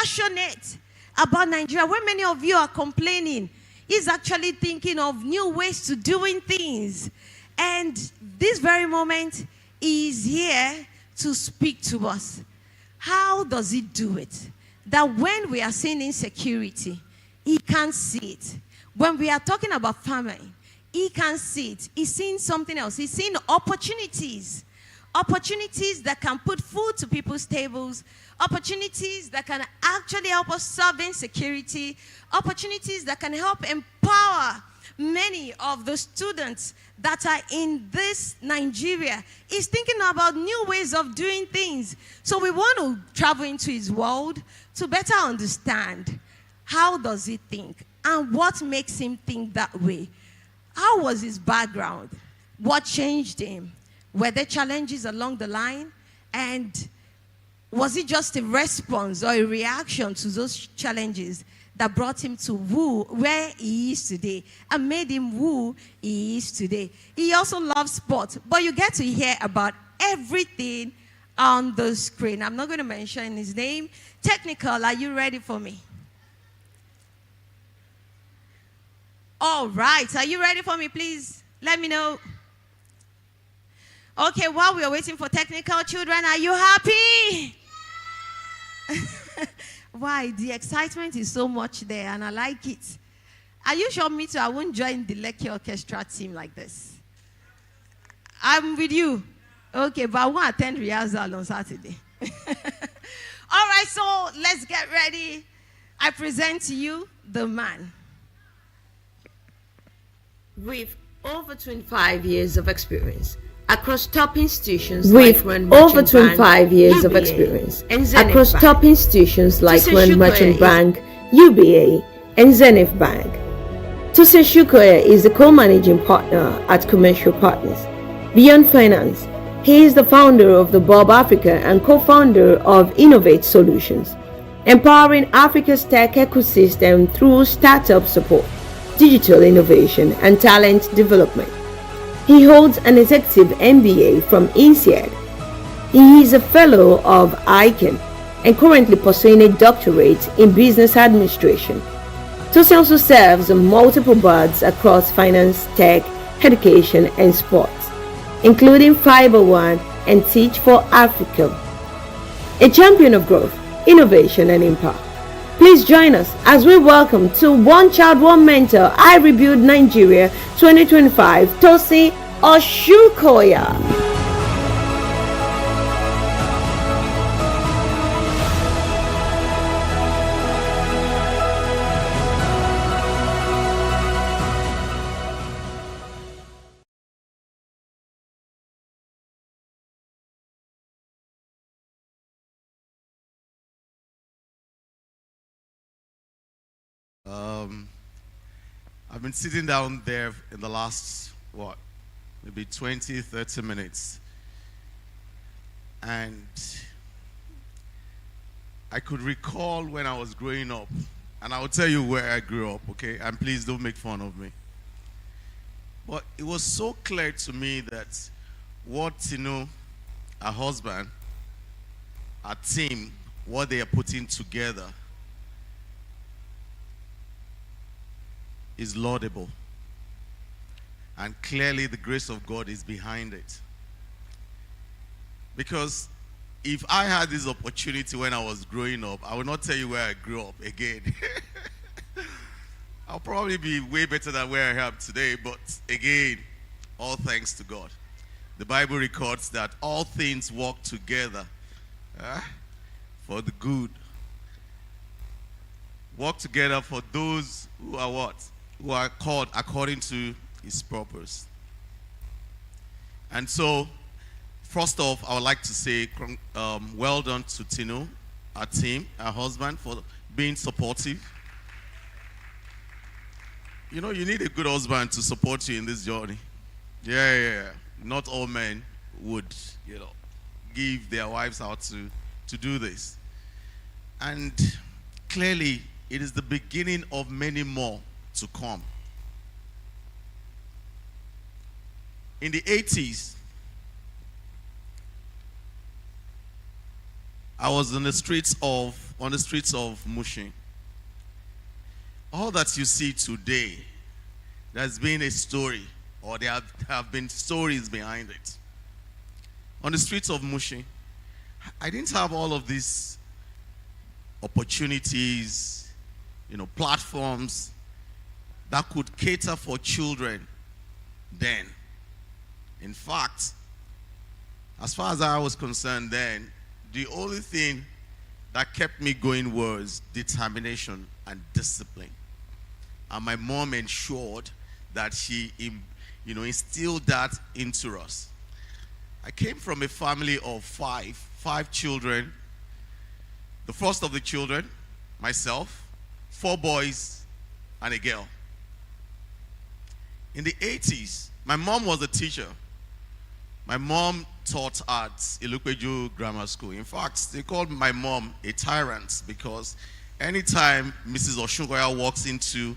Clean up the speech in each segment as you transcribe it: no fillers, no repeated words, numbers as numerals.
passionate about Nigeria. When many of you are complaining, he's actually thinking of new ways to doing things. And this very moment, he is here to speak to us. How does he do it? That when we are seeing insecurity, he can't see it. When we are talking about famine, he can't see it. He's seeing something else. He's seeing opportunities. Opportunities that can put food to people's tables. Opportunities that can actually help us solve insecurity. Opportunities that can help empower many of the students that are in this Nigeria. He's thinking about new ways of doing things. So we want to travel into his world to better understand how does he think and what makes him think that way. How was his background? What changed him? Were there challenges along the line? And was it just a response or a reaction to those challenges that brought him to where he is today and made him who he is today? He also loves sport, but you get to hear about everything on the screen. I'm not going to mention his name. Technical, are you ready for me? All right, are you ready for me, please? Let me know. Okay, while we are waiting for technical, children, are you happy? Why? The excitement is so much there, and I like it. Are you sure me too? I won't join the Lekki Orchestra team like this. I'm with you. Okay, but I won't attend rehearsal on Saturday. All right, so let's get ready. I present to you the man. With over 25 years of experience across top institutions like over 25 years of experience across top institutions like Merchant Bank, UBA, and Zenith Bank. Tosin Shukoya is the co-managing partner at Commercial Partners. Beyond Finance, he is the founder of the Bob Africa and co-founder of Innovate Solutions, empowering Africa's tech ecosystem through startup support, digital innovation, and talent development. He holds an executive MBA from INSEAD. He is a fellow of ICANN and currently pursuing a doctorate in business administration. Tosin also serves on multiple boards across finance, tech, education, and sports, including Fiber One and Teach for Africa. A champion of growth, innovation, and impact. Please join us as we welcome to One Child, One Mentor, I Rebuild Nigeria 2025, Tosin Shukoya. I've been sitting down there in the last, maybe 20, 30 minutes. And I could recall when I was growing up. And I will tell you where I grew up, okay? And please don't make fun of me. But it was so clear to me that what, a husband, a team, what they are putting together is laudable. And clearly the grace of God is behind it. Because if I had this opportunity when I was growing up, I will not tell you where I grew up again. I'll probably be way better than where I am today, but again, all thanks to God. The Bible records that all things work together for the good. Work together for those who are what? Who are called according to his purpose. And so, first off, I would like to say well done to Tino, our team, our husband, for being supportive. You need a good husband to support you in this journey. Yeah. Not all men would, give their wives out to do this. And clearly, it is the beginning of many more to come. In the 80s, I was in the streets of on the streets of Mushin. All that you see today, there's been a story, or there have been stories behind it. On the streets of Mushin, I didn't have all of these opportunities, platforms that could cater for children then. In fact, as far as I was concerned then, the only thing that kept me going was determination and discipline. And my mom ensured that she, instilled that into us. I came from a family of five children. The first of the children, myself, 4 boys and a girl. In the 80s, my mom was a teacher. My mom taught at Ilukweju Grammar School. In fact, they called my mom a tyrant because anytime Mrs. Oshungoya walks into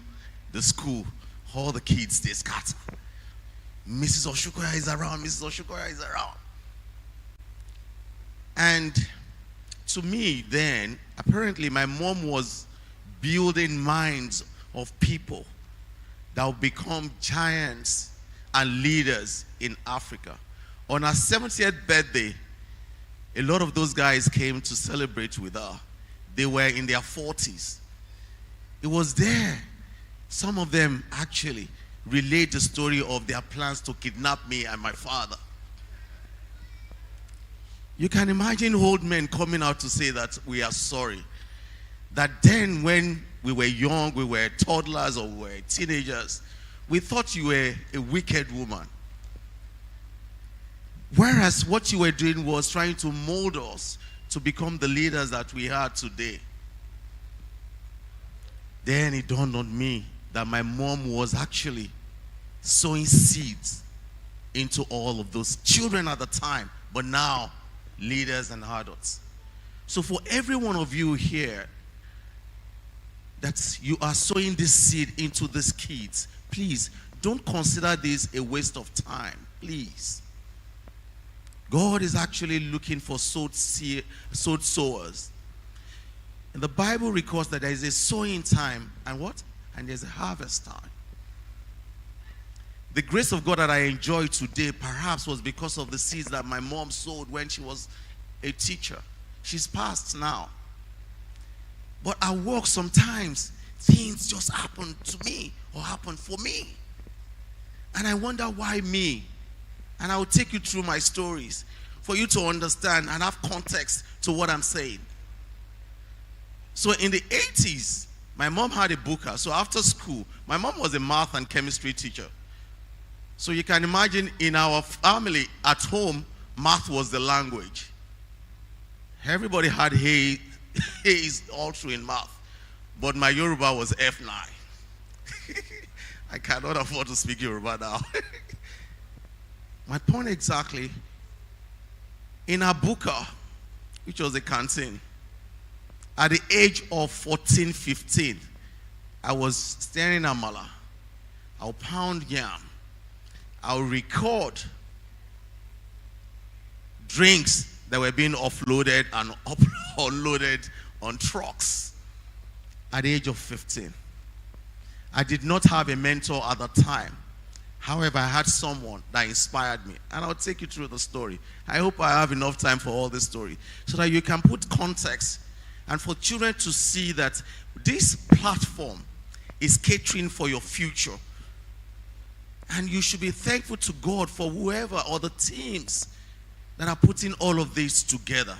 the school, all the kids, they scatter. Mrs. Oshungoya is around, Mrs. Oshungoya is around. And to me then, apparently my mom was building minds of people that will become giants and leaders in Africa. On her 70th birthday, a lot of those guys came to celebrate with her. They were in their 40s. It was there. Some of them actually relate the story of their plans to kidnap me and my father. You can imagine old men coming out to say that we are sorry. That then when we were young, we were toddlers or we were teenagers, we thought you were a wicked woman. Whereas what you were doing was trying to mold us to become the leaders that we are today. Then it dawned on me that my mom was actually sowing seeds into all of those children at the time, but now leaders and adults. So for every one of you here, that you are sowing this seed into these kids, please don't consider this a waste of time, please. God is actually looking for sowed sowers. And the Bible records that there is a sowing time and what? And there's a harvest time. The grace of God that I enjoy today perhaps was because of the seeds that my mom sowed when she was a teacher. She's passed now. But at work sometimes things just happen to me or happen for me. And I wonder why me. And I will take you through my stories for you to understand and have context to what I'm saying. So in the 80s, my mom had a booker. So after school, my mom was a math and chemistry teacher. So you can imagine in our family at home, math was the language. Everybody had A's all through in math. But my Yoruba was F9. I cannot afford to speak Yoruba now. My point exactly, in Abuka, which was a canteen, at the age of 14, 15, I was staring at Mala. I'll pound yam. I'll record drinks that were being offloaded and unloaded on trucks at the age of 15. I did not have a mentor at the time. However, I had someone that inspired me. And I'll take you through the story. I hope I have enough time for all this story so that you can put context and for children to see that this platform is catering for your future. And you should be thankful to God for whoever or the teams that are putting all of this together.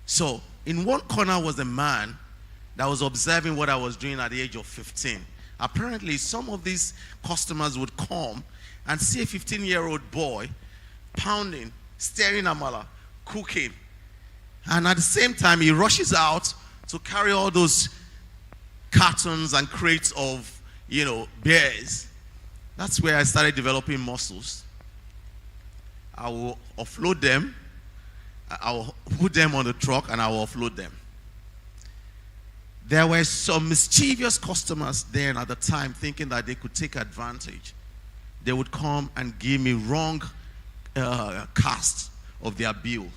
So, in one corner was a man that was observing what I was doing at the age of 15. Apparently, some of these customers would come and see a 15-year-old boy pounding, stirring amala, cooking. And at the same time, he rushes out to carry all those cartons and crates of, beers. That's where I started developing muscles. I will offload them. I will put them on the truck and I will offload them. There were some mischievous customers then at the time thinking that they could take advantage. They would come and give me wrong cast of their bill.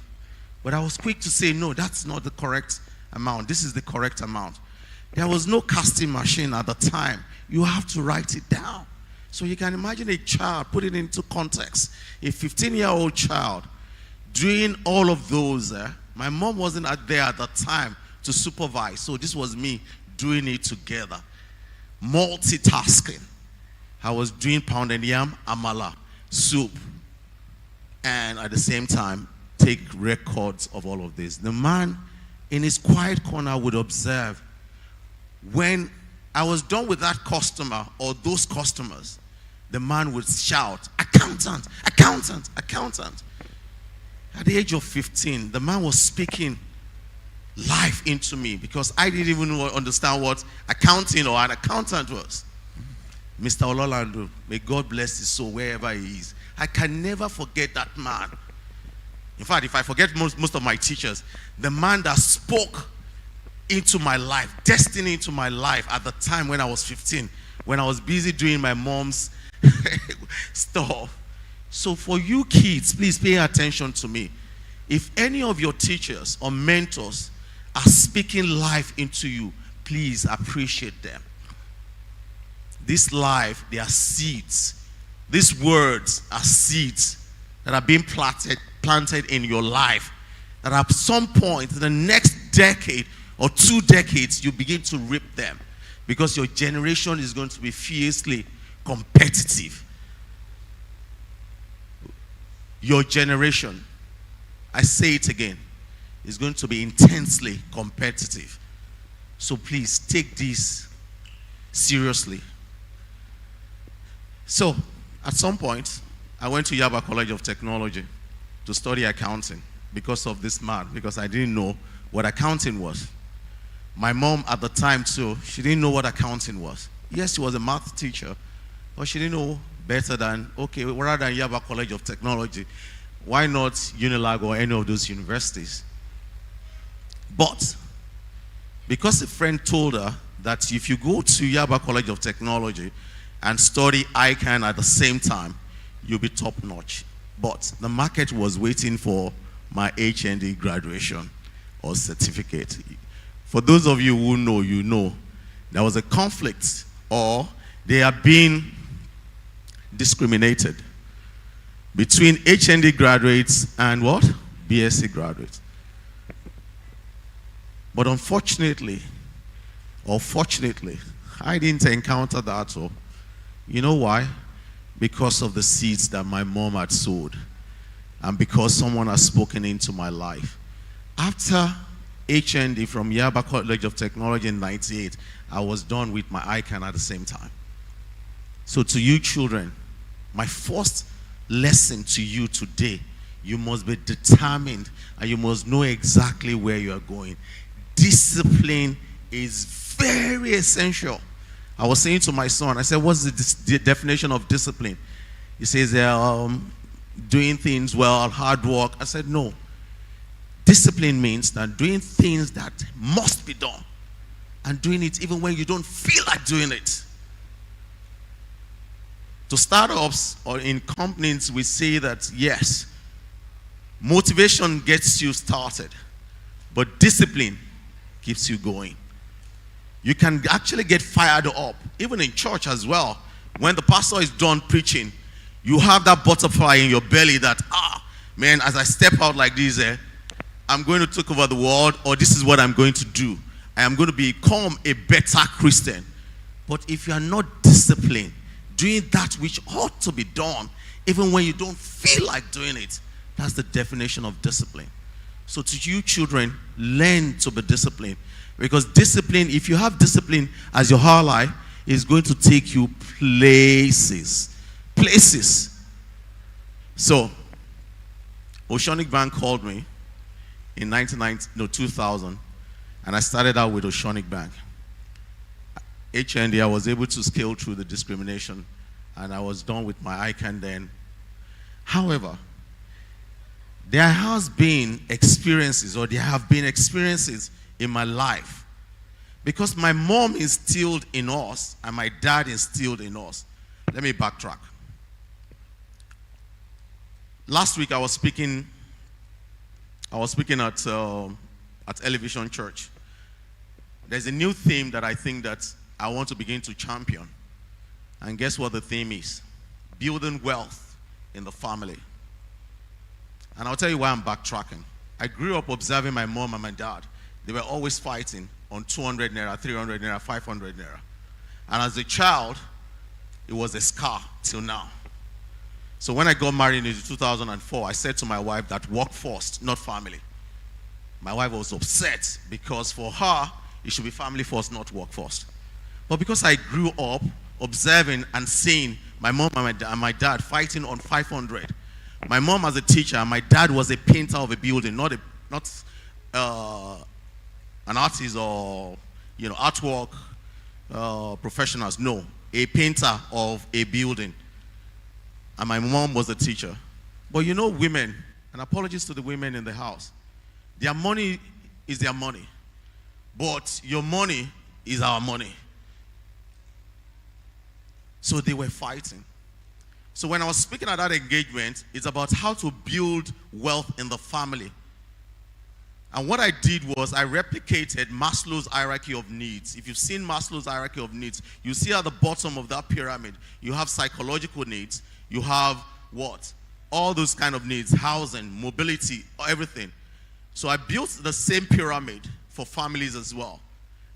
But I was quick to say, no, that's not the correct amount. This is the correct amount. There was no casting machine at the time. You have to write it down. So you can imagine a child, put it into context. A 15-year-old child doing all of those. My mom wasn't there at the time to supervise. So this was me doing it together. Multitasking. I was doing pounded yam, amala, soup. And at the same time, take records of all of this. The man in his quiet corner would observe when I was done with that customer or those customers, the man would shout, "Accountant, accountant, accountant." At the age of 15, the man was speaking life into me because I didn't even understand what accounting or an accountant was. Mr. Ololando, may God bless his soul wherever he is. I can never forget that man. In fact, if I forget most of my teachers, the man that spoke into my life, destiny into my life at the time when I was 15, when I was busy doing my mom's stuff. So for you kids, please pay attention to me. If any of your teachers or mentors are speaking life into you, please appreciate them. This life, they are seeds. These words are seeds that are being planted in your life. That at some point in the next decade or 2 decades, you begin to reap them. Because your generation is going to be fiercely competitive. Your generation, I say it again, is going to be intensely competitive. So please take this seriously. So, at some point, I went to Yaba College of Technology to study accounting because of this man, because I didn't know what accounting was. My mom at the time too, she didn't know what accounting was. Yes, she was a math teacher, but she didn't know better than, okay, rather than Yaba College of Technology, why not Unilag or any of those universities? But, because a friend told her that if you go to Yaba College of Technology and study ICANN at the same time, you'll be top notch. But the market was waiting for my HND graduation or certificate. For those of you who know, you know, there was a conflict or they are being discriminated between HND graduates and what? BSc graduates. But unfortunately, or fortunately, I didn't encounter that. So, you know why? Because of the seeds that my mom had sowed and because someone has spoken into my life. After HND from Yaba College of Technology in 98, I was done with my ICANN at the same time. So to you children, my first lesson to you today, you must be determined and you must know exactly where you are going. Discipline is very essential. I was saying to my son, I said, what's the definition of discipline? He says, doing things well, hard work. I said, no. Discipline means that doing things that must be done and doing it even when you don't feel like doing it. To startups or in companies, we say that, yes, motivation gets you started, but discipline keeps you going. You can actually get fired up, even in church as well. When the pastor is done preaching, you have that butterfly in your belly that, man, as I step out like this, I'm going to take over the world, or this is what I'm going to do. I am going to become a better Christian. But if you are not disciplined, doing that which ought to be done, even when you don't feel like doing it, that's the definition of discipline. So to you children, learn to be disciplined. Because discipline, if you have discipline as your highlight, is going to take you places. Places. So, Oceanic Bank called me in 2000, and I started out with Oceanic Bank. HND, I was able to scale through the discrimination, and I was done with my ICANN then. However, there has been experiences, or there have been experiences in my life, because my mom instilled in us and my dad instilled in us. Let me backtrack. Last week I was speaking at Elevation Church, there's a new theme that I think that I want to begin to champion. And guess what the theme is? Building wealth in the family. And I'll tell you why I'm backtracking. I grew up observing my mom and my dad. They were always fighting on 200 naira, 300 naira, 500 naira. And as a child, it was a scar till now. So when I got married in 2004, I said to my wife that work first, not family. My wife was upset because for her, it should be family first, not work first. But because I grew up observing and seeing my mom and my dad fighting on 500, my mom as a teacher, and my dad was a painter of a building, not an artist or artwork professionals. No, a painter of a building. And my mom was a teacher. But women, and apologies to the women in the house, their money is their money. But your money is our money. So they were fighting. So when I was speaking at that engagement, it's about how to build wealth in the family. And what I did was I replicated Maslow's hierarchy of needs. If you've seen Maslow's hierarchy of needs, you see at the bottom of that pyramid, you have psychological needs. You have what? All those kind of needs, housing, mobility, everything. So I built the same pyramid for families as well.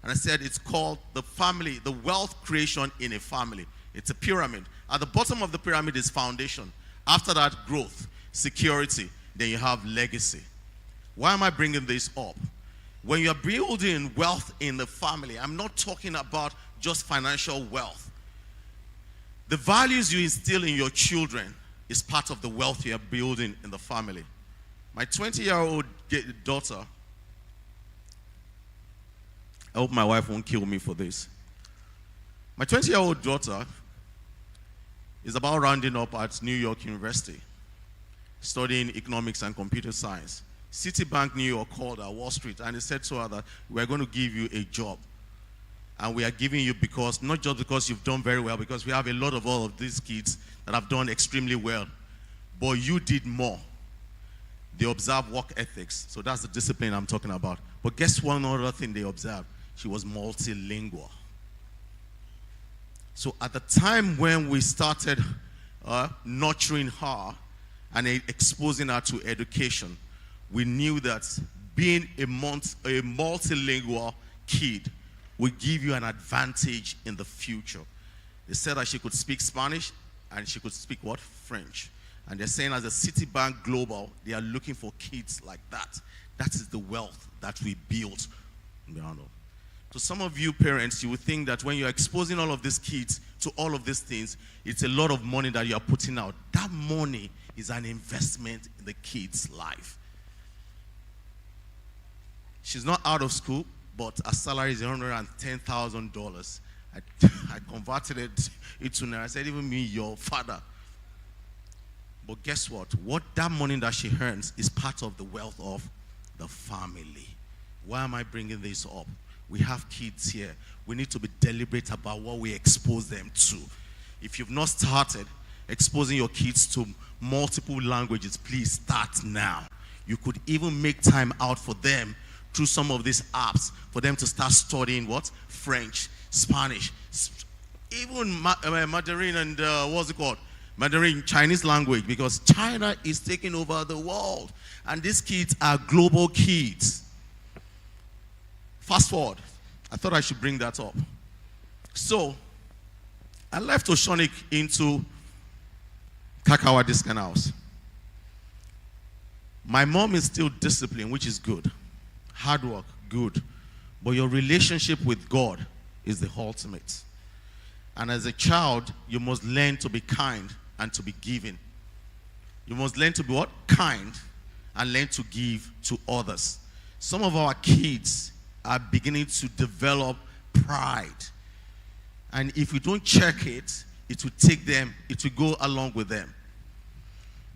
And I said it's called the family, the wealth creation in a family. It's a pyramid. At the bottom of the pyramid is foundation. After that, growth, security. Then you have legacy. Why am I bringing this up? When you're building wealth in the family, I'm not talking about just financial wealth. The values you instill in your children is part of the wealth you are building in the family. My 20-year-old daughter, I hope my wife won't kill me for this. My 20-year-old daughter is about rounding up at New York University, studying economics and computer science. Citibank New York called her, Wall Street, and they said to her that we're going to give you a job. And we are giving you because, not just because you've done very well, because we have a lot of all of these kids that have done extremely well. But you did more. They observe work ethics. So that's the discipline I'm talking about. But guess one other thing they observed? She was multilingual. So at the time when we started nurturing her and exposing her to education, we knew that being a multilingual kid would give you an advantage in the future. They said that she could speak Spanish and she could speak what? French. And they're saying as a Citibank Global, they are looking for kids like that. That is the wealth that we built. To some of you parents, you would think that when you're exposing all of these kids to all of these things, it's a lot of money that you are putting out. That money is an investment in the kid's life. She's not out of school, but her salary is $110,000. I converted it into naira. I said, even me, your father. But guess what? What that money that she earns is part of the wealth of the family. Why am I bringing this up? We have kids here. We need to be deliberate about what we expose them to. If you've not started exposing your kids to multiple languages, please start now. You could even make time out for them through some of these apps for them to start studying what? French, Spanish, even Mandarin and what's it called? Mandarin, Chinese language, because China is taking over the world. And these kids are global kids. Fast forward. I thought I should bring that up. So, I left Oceanic into Kakawa Discount House. My mom is still disciplined, which is good. Hard work, good. But your relationship with God is the ultimate. And as a child, you must learn to be kind and to be giving. You must learn to be what? Kind and learn to give to others. Some of our kids are beginning to develop pride. And if we don't check it, it will take them, it will go along with them.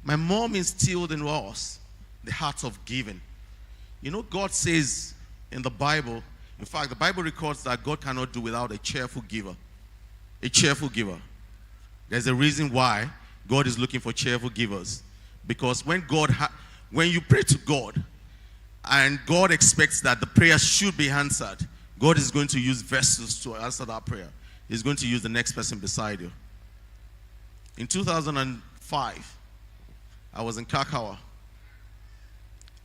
My mom instilled in us the heart of giving. You know, God says in the Bible, in fact, the Bible records that God cannot do without a cheerful giver. A cheerful giver. There's a reason why God is looking for cheerful givers. Because when you pray to God, and God expects that the prayer should be answered, God is going to use vessels to answer that prayer. He's going to use the next person beside you. In 2005, I was in Kakawa.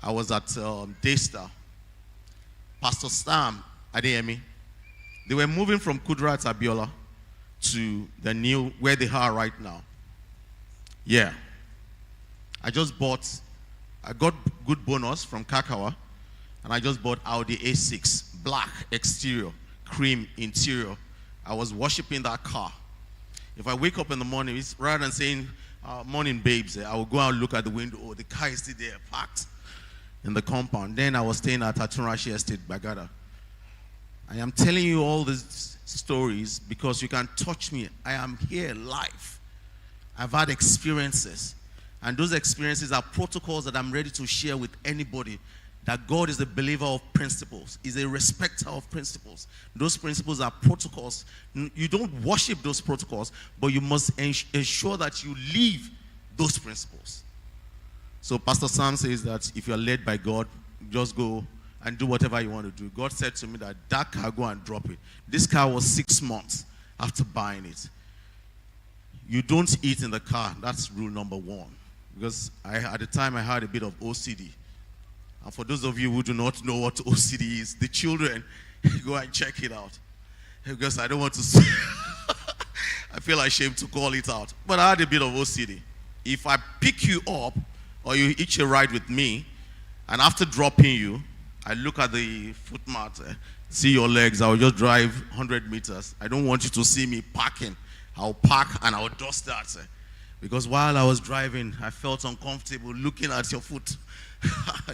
I was at Daystar. Pastor Sam Adeyemi. They were moving from Kudrat Abiola to the new, where they are right now. Yeah. I got good bonus from Kakawa, and I just bought Audi A6, black exterior, cream interior. I was worshiping that car. If I wake up in the morning, rather than saying, morning babes, I will go out and look at the window. Oh, the car is still there, parked in the compound. Then I was staying at Atunrashi Estate, Bagada. I am telling you all these stories because you can touch me. I am here live. I've had experiences. And those experiences are protocols that I'm ready to share with anybody. That God is a believer of principles. He's a respecter of principles. Those principles are protocols. You don't worship those protocols, but you must ensure that you live those principles. So Pastor Sam says that if you're led by God, just go and do whatever you want to do. God said to me that car, go and drop it. This car was 6 months after buying it. You don't eat in the car. That's rule number 1. Because at the time I had a bit of OCD. And for those of you who do not know what OCD is, the children, go and check it out. Because I don't want to say, I feel ashamed to call it out. But I had a bit of OCD. If I pick you up or you hitch a ride with me, and after dropping you, I look at the footmat, see your legs, I'll just drive 100 meters. I don't want you to see me parking. I'll park and I'll dust that. Because while I was driving, I felt uncomfortable looking at your foot.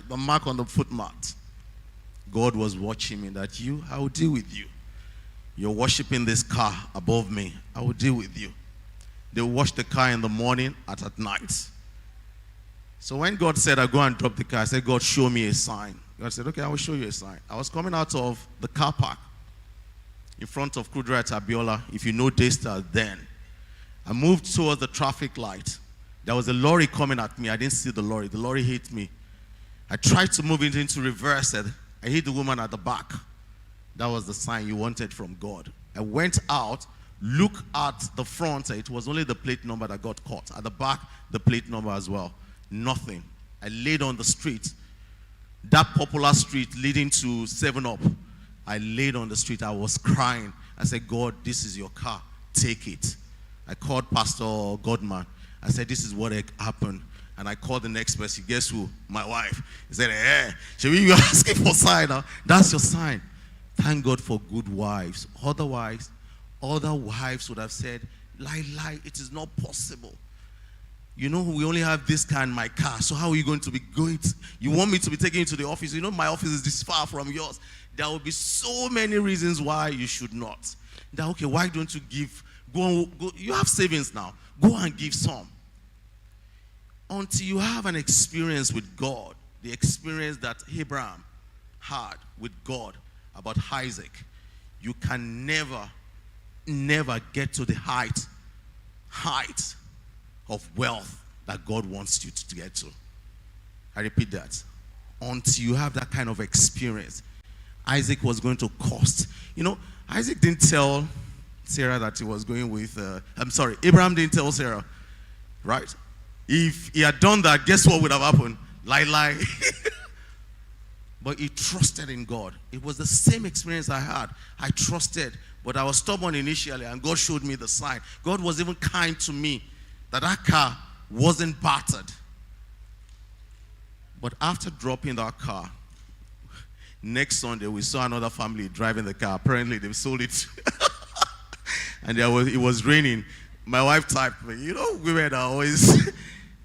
The mark on the footmat. God was watching me that I will deal with you. You're worshiping this car above me. I will deal with you. They wash the car in the morning and at night. So when God said, I go and drop the car, I said, God, show me a sign. God said, okay, I will show you a sign. I was coming out of the car park in front of Kudrat Abiola, if you know Daystar then. I moved towards the traffic light. There was a lorry coming at me. I didn't see the lorry. The lorry hit me. I tried to move it into reverse. I hit the woman at the back. That was the sign you wanted from God. I went out, looked at the front. It was only the plate number that got caught. At the back, the plate number as well. Nothing. I laid on the street. That popular street leading to 7-Up. I laid on the street. I was crying. I said, God, this is your car. Take it. I called Pastor Godman. I said, this is what happened. And I called the next person. Guess who? My wife. He said, should we be asking for sign? Huh? That's your sign. Thank God for good wives. Otherwise, other wives would have said, lie, it is not possible. You know, we only have this car in my car. So how are you going to be going? You want me to be taking you to the office? You know, my office is this far from yours. There will be so many reasons why you should not. That, okay, why don't you give? Go. You have savings now. Go and give some. Until you have an experience with God, the experience that Abraham had with God about Isaac, you can never get to the height of wealth that God wants you to get to. I repeat that. Until you have that kind of experience, Isaac was going to cost. You know, Isaac didn't tell Sarah that he was going with, Abraham didn't tell Sarah, right? If he had done that, guess what would have happened? Lie. But he trusted in God. It was the same experience I had. I trusted, but I was stubborn initially, and God showed me the sign. God was even kind to me that car wasn't battered. But after dropping that car, next Sunday, we saw another family driving the car. Apparently, they sold it. And it was raining. My wife typed me, you know, women are always...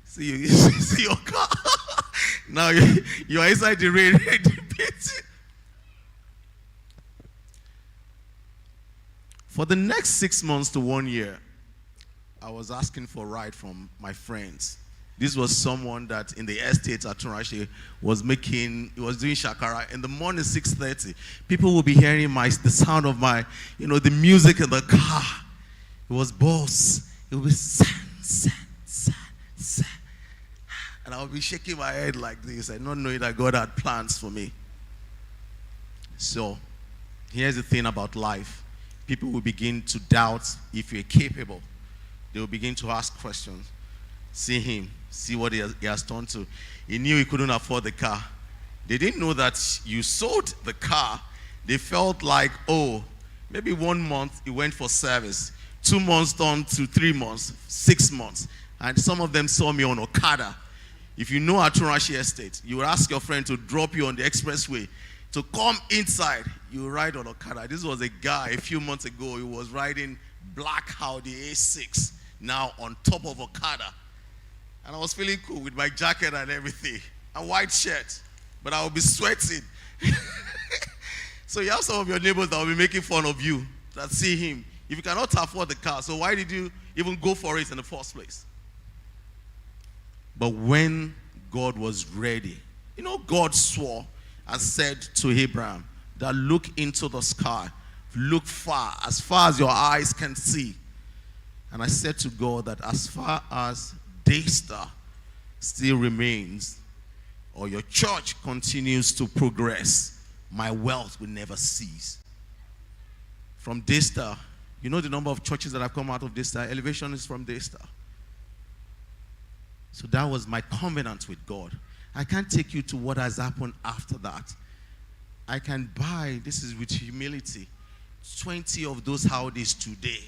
see your car. Now you're inside the rain. For the next 6 months to 1 year, I was asking for a ride from my friends. This was someone that in the estate at Turashi was doing shakara. In the morning, 6:30, people will be hearing the sound of the music in the car. It was boss. It would be san. And I would be shaking my head like this and not knowing that God had plans for me. So, Here's the thing about life. People will begin to doubt if you're capable. They will begin to ask questions. See him. See what he has done to. He knew he couldn't afford the car. They didn't know that you sold the car. They felt like, oh, maybe 1 month it went for service. 2 months turned to 3 months, 6 months. And some of them saw me on Okada. If you know Aturashi Estate, you would ask your friend to drop you on the expressway. To come inside, you ride on Okada. This was a guy a few months ago. He was riding black Audi A6, now on top of Okada. And I was feeling cool with my jacket and everything. A white shirt. But I will be sweating. So you have some of your neighbors that will be making fun of you, that see him. If you cannot afford the car, so why did you even go for it in the first place? But when God was ready, you know, God swore and said to Abraham that look into the sky, look far as your eyes can see. And I said to God that as far as Daystar still remains, or your church continues to progress, my wealth will never cease. From Daystar, you know the number of churches that have come out of Daystar? Elevation is from Daystar. So that was my covenant with God. I can't take you to what has happened after that. I can buy, this is with humility, 20 of those Audis today.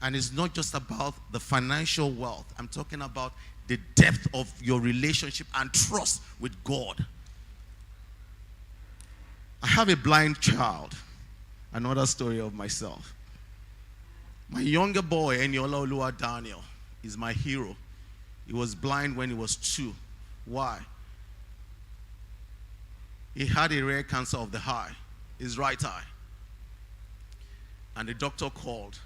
And it's not just about the financial wealth. I'm talking about the depth of your relationship and trust with God. I have a blind child. Another story of myself. My younger boy, Eniola Olua Daniel, is my hero. He was blind when he was 2. Why? He had a rare cancer of the eye, his right eye. And the doctor called.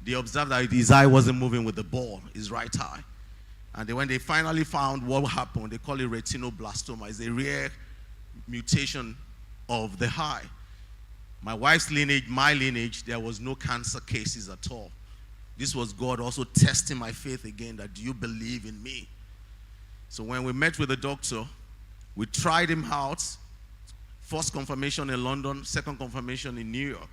They observed that his eye wasn't moving with the ball, his right eye. And when they finally found what happened, they call it retinoblastoma. It's a rare mutation of the eye. My wife's lineage, my lineage, there was no cancer cases at all. This was God also testing my faith again, that do you believe in me? So when we met with the doctor, we tried him out. First confirmation in London, second confirmation in New York.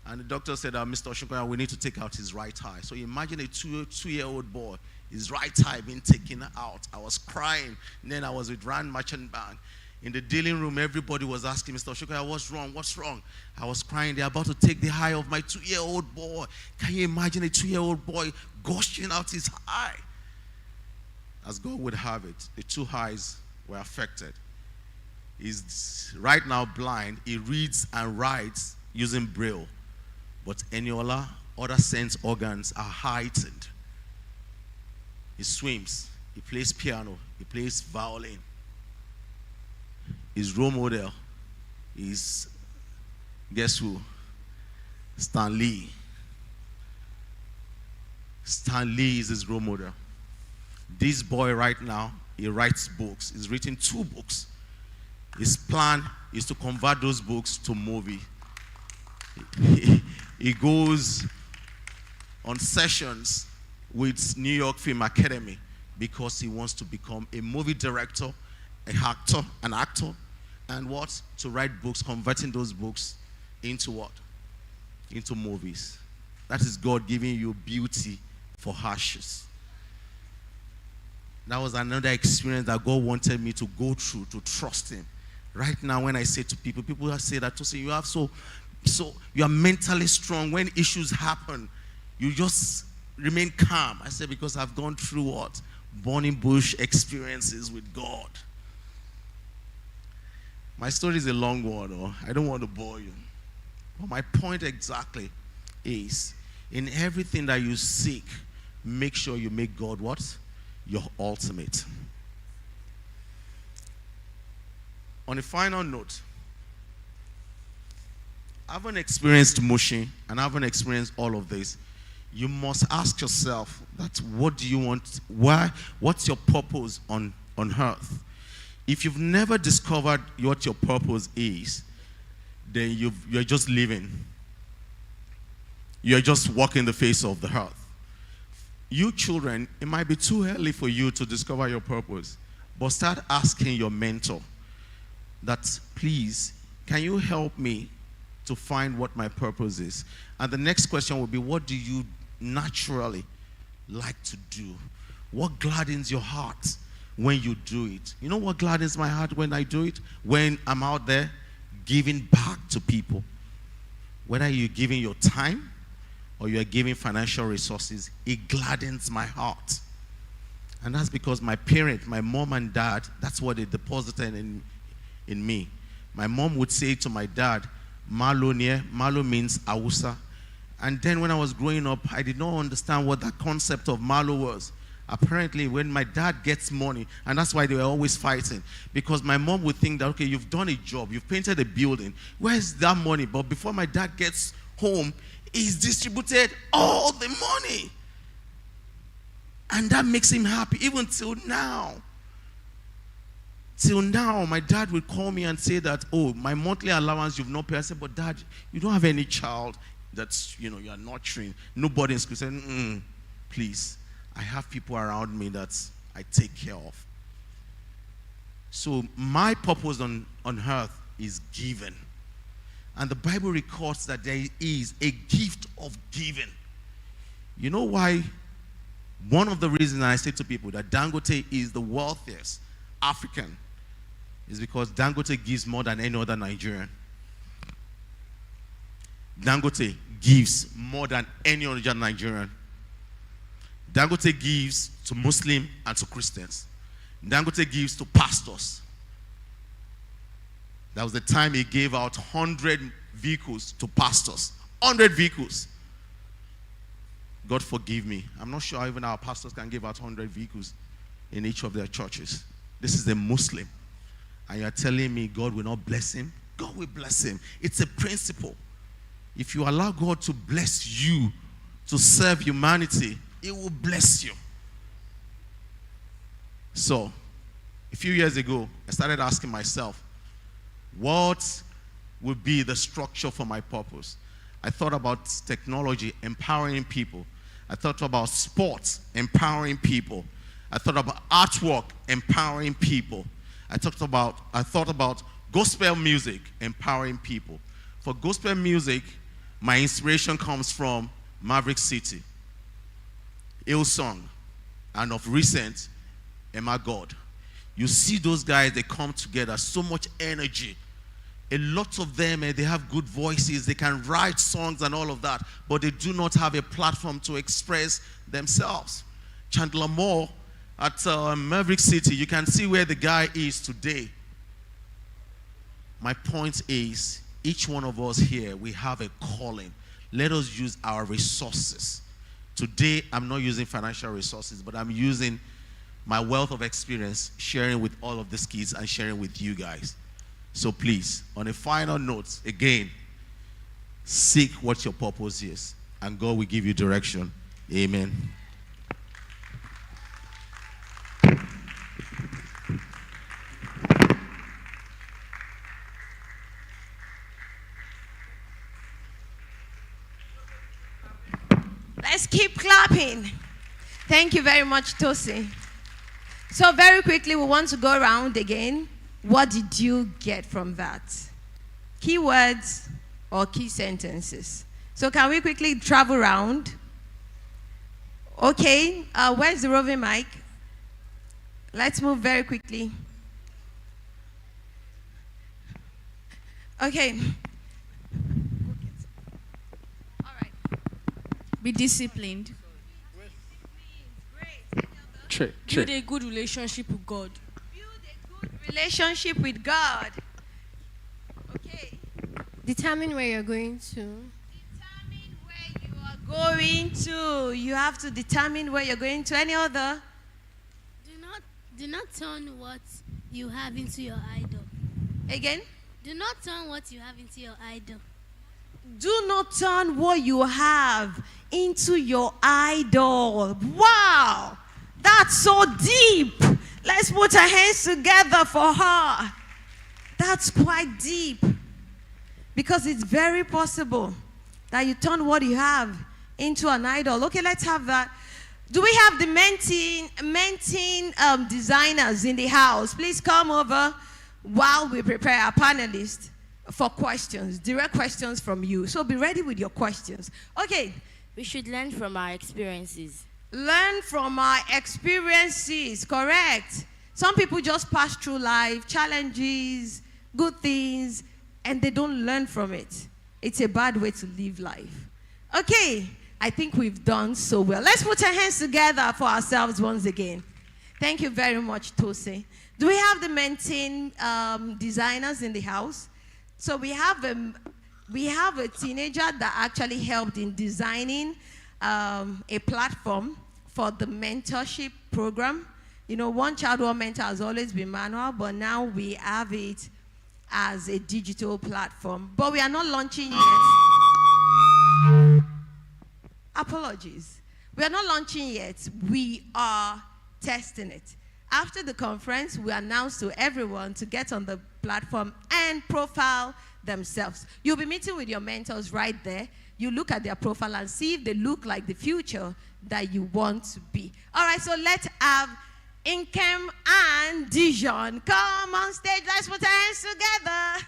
And the doctor said, Mr. Oshukoya, we need to take out his right eye. So imagine a two-year-old boy, his right eye being taken out. I was crying. And then I was with Rand Merchant Bank. In the dealing room, everybody was asking, Mr. Oshukoya, what's wrong? What's wrong? I was crying. They're about to take the eye of my 2-year-old boy. Can you imagine a 2-year-old boy gushing out his eye? As God would have it, the 2 eyes were affected. He's right now blind. He reads and writes using Braille. But Eniola, other sense organs are heightened. He swims. He plays piano. He plays violin. His role model is, guess who? Stan Lee. Stan Lee is his role model. This boy right now, he writes books. He's written 2 books. His plan is to convert those books to movie. He goes on sessions with New York Film Academy because he wants to become a movie director, an actor, and what? To write books, converting those books into what? Into movies. That is God giving you beauty for ashes. That was another experience that God wanted me to go through, to trust him. Right now, when I say to people, people say that to say you have so you are mentally strong. When issues happen, you just remain calm. I say because I've gone through what? Burning bush experiences with God. My story is a long one, or I don't want to bore you. But my point exactly is, in everything that you seek, make sure you make God what? Your ultimate. On a final note, I haven't experienced mushing and I haven't experienced all of this. You must ask yourself that what do you want? Why? What's your purpose on earth? If you've never discovered what your purpose is, then you're just living. You're just walking the face of the earth. You children, it might be too early for you to discover your purpose, but start asking your mentor that, please, can you help me to find what my purpose is? And the next question will be, what do you naturally like to do? What gladdens your heart when you do it? You know what gladdens my heart when I do it? When I'm out there giving back to people. Whether you're giving your time or you're giving financial resources, it gladdens my heart. And that's because my parent, my mom and dad, that's what they deposited in me. My mom would say to my dad, Malo nie, Malo means Awusa. And then when I was growing up, I did not understand what that concept of Malo was. Apparently, when my dad gets money, and that's why they were always fighting, because my mom would think that, okay, you've done a job, you've painted a building, where's that money? But before my dad gets home, he's distributed all the money. And that makes him happy, even till now. Till now, my dad would call me and say that, oh, my monthly allowance you've not paid. I said, but Dad, you don't have any child that's, you are nurturing. Nobody in school said, please, I have people around me that I take care of. So my purpose on earth is given. And the Bible records that there is a gift of giving. You know why? One of the reasons I say to people that Dangote is the wealthiest African is because Dangote gives more than any other Nigerian. Dangote gives more than any other Nigerian. Dangote gives to Muslim and to Christians. Dangote gives to pastors. That was the time he gave out 100 vehicles to pastors. 100 vehicles. God forgive me. I'm not sure even our pastors can give out 100 vehicles in each of their churches. This is a Muslim. And you're telling me God will not bless him? God will bless him. It's a principle. If you allow God to bless you to serve humanity, He will bless you. So, a few years ago, I started asking myself, what would be the structure for my purpose? I thought about technology empowering people. I thought about sports empowering people. I thought about artwork empowering people. I thought about gospel music empowering people. For gospel music, my inspiration comes from Maverick City, Hillsong, and of recent, Emma God. You see those guys, they come together, so much energy. A lot of them, they have good voices, they can write songs and all of that, but they do not have a platform to express themselves. Chandler Moore at Maverick City, you can see where the guy is today. My point is, each one of us here, we have a calling. Let us use our resources. Today, I'm not using financial resources, but I'm using my wealth of experience, sharing with all of these kids and sharing with you guys. So please, on a final note, again, seek what your purpose is, and God will give you direction. Amen. Let's keep clapping. Thank you very much, Tosi. So very quickly, we want to go around again. What did you get from that? Key words or key sentences. So can we quickly travel around? Okay, where's the roving mic? Let's move very quickly. Okay. All right. Be disciplined. Build a good relationship with God. Build a good relationship with God. Okay. Determine where you're going to. Determine where you are going to. You have to determine where you're going to. Any other? Do not turn what you have into your idol. Again? Do not turn what you have into your idol. Do not turn what you have into your idol. Wow! That's so deep. Let's put our hands together for her. That's quite deep. Because it's very possible that you turn what you have into an idol. Okay, let's have that. Do we have the menting designers in the house? Please come over while we prepare our panelists. for questions, direct questions from you. So be ready with your questions. Okay. We should learn from our experiences. Learn from our experiences, correct. Some people just pass through life, challenges, good things, and they don't learn from it. It's a bad way to live life. Okay, I think we've done so well. Let's put our hands together for ourselves once again. Thank you very much, Tose. Do we have the maintain designers in the house? So we have a teenager that actually helped in designing a platform for the mentorship program. You know, one child, one mentor has always been manual, but now we have it as a digital platform. But we are not launching yet. Apologies. We are not launching yet. We are testing it. After the conference, we announce to everyone to get on the platform and profile themselves. You'll be meeting with your mentors right there. You look at their profile and see if they look like the future that you want to be. All right, so let's have Inkem and Dijon come on stage. Let's put our hands together.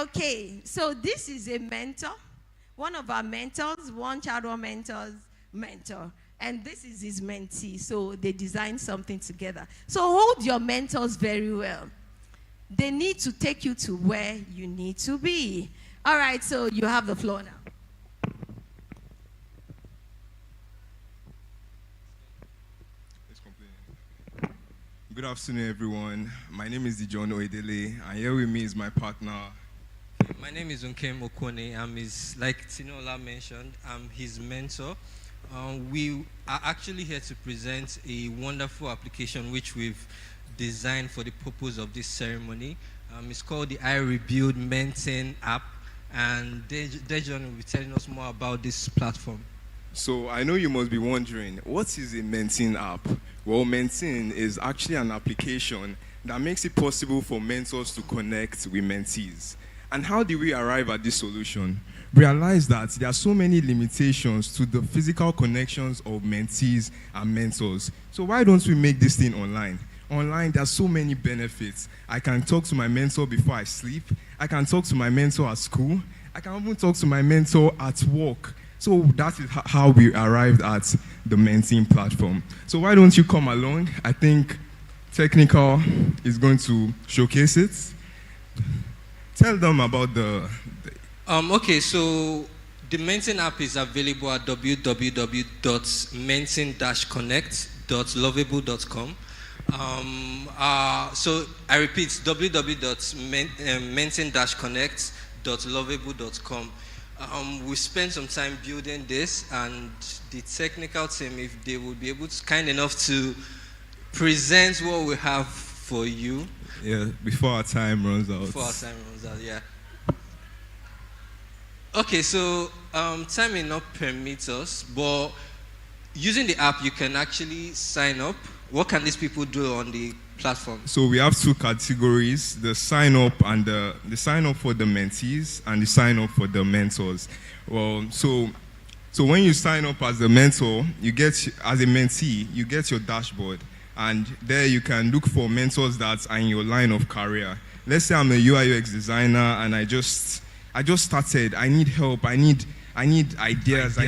Okay, so this is a mentor. One of our mentors, one child, one mentor's mentor. And this is his mentee, so they designed something together. So hold your mentors very well. They need to take you to where you need to be. All right, so you have the floor now. Good afternoon, everyone. My name is Dijon Oedele, and here with me is my partner. My name is Nkem Okone. I'm his, like Tinola mentioned, I'm his mentor. We are actually here to present a wonderful application which we've designed for the purpose of this ceremony. It's called the I Rebuild Maintain app, and Dejon will be telling us more about this platform. So I know you must be wondering, what is a Maintain app? Well, Maintain is actually an application that makes it possible for mentors to connect with mentees. And how did we arrive at this solution? Realize that there are so many limitations to the physical connections of mentees and mentors. So why don't we make this thing online? Online, there are so many benefits. I can talk to my mentor before I sleep. I can talk to my mentor at school. I can even talk to my mentor at work. So that is how we arrived at the Maintain platform. So why don't you come along? I think Technical is going to showcase it. Tell them about Okay, so the Maintain app is available at www.maintain-connect.lovable.com. So I repeat, www.maintain-connect.lovable.com. We spent some time building this, and the technical team, if they would be able to, kind enough to present what we have for you. Yeah, before our time runs out. Before our time runs out, yeah. Okay, so time may not permit us, but using the app, you can actually sign up. What can these people do on the platform? So we have two categories: the sign up and the sign up for the mentees and the sign up for the mentors. Well, so when you sign up as a mentor, you get, as a mentee, you get your dashboard, and there you can look for mentors that are in your line of career. Let's say I'm a UI UX designer and I just started. I need help. I need ideas. I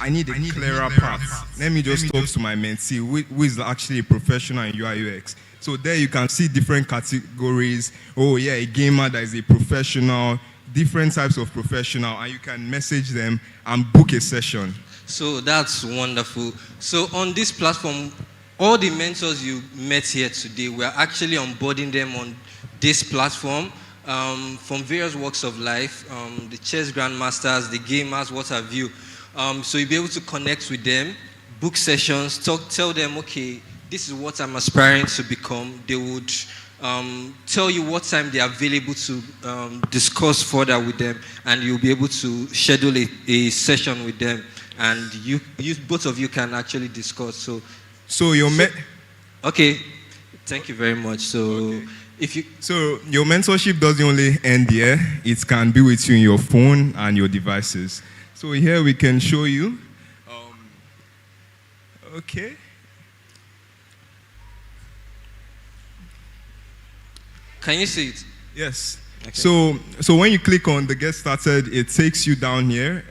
need a clearer path. Let me just talk to my mentee, who is actually a professional in UI UX. So there you can see different categories. Oh yeah, a gamer that is a professional, different types of professional, and you can message them and book a session. So that's wonderful. So on this platform, all the mentors you met here today, we're actually onboarding them on this platform. From various walks of life, the chess grandmasters, the gamers, what have you. So you'll be able to connect with them, book sessions, tell them, okay, this is what I'm aspiring to become. They would tell you what time they are available to discuss further with them, and you'll be able to schedule a session with them, and you both of you can actually discuss. So your okay, thank you very much. So. Okay. So your mentorship doesn't only end here, it can be with you in your phone and your devices. So here we can show you. Okay. Can you see it? Yes. Okay. So when you click on the Get Started, it takes you down here.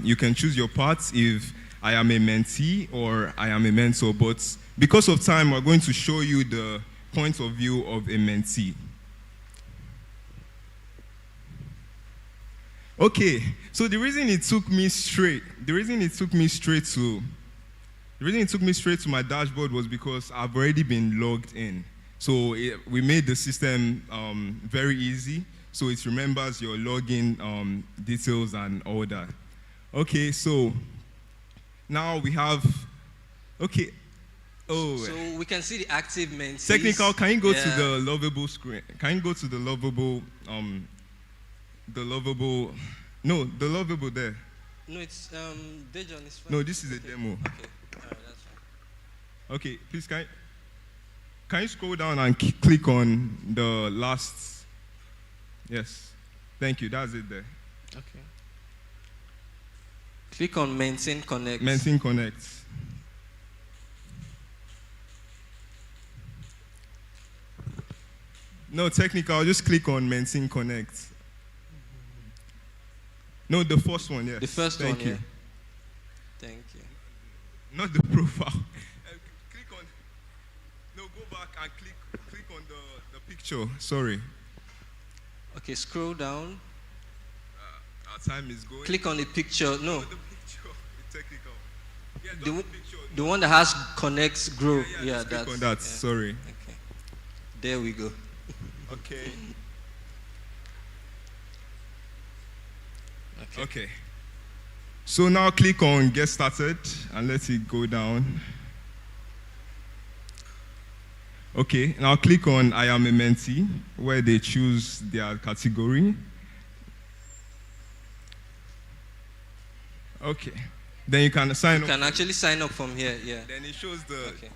You can choose your parts if I am a mentee or I am a mentor. But because of time, we're going to show you the point of view of a mentee. Okay, so the reason it took me straight to my dashboard was because I've already been logged in. So we made the system very easy, so it remembers your login details and all that. Okay, so now we have, okay. Oh. So we can see the active mentees. Technical, can you go to the lovable screen? Can you go to the lovable the lovable there. No, it's Dejon is fine. No, this is a demo. Okay, alright, that's fine. Okay, please can you scroll down and click on the last? Yes, thank you. That's it there. Okay. Click on Maintain Connect. Maintain Connect. No, technical. Just click on Maintain Connect. No, the first one, yes. The first one, Thank you. Yeah. Thank you. Not the profile. Click on. No, go back and click on the picture. Sorry. Okay, scroll down. Our time is going. Click on the picture. No. The picture. The technical. Yeah, The, picture. the one that has Connect Grow. Yeah, just that's. click on that. Yeah. Sorry. Okay. There we go. Okay. Okay. So now click on Get Started and let it go down. Okay, now click on I am a mentee, where they choose their category. Okay. Then you can sign up. You can actually sign up from here, yeah. Then it shows the... Okay.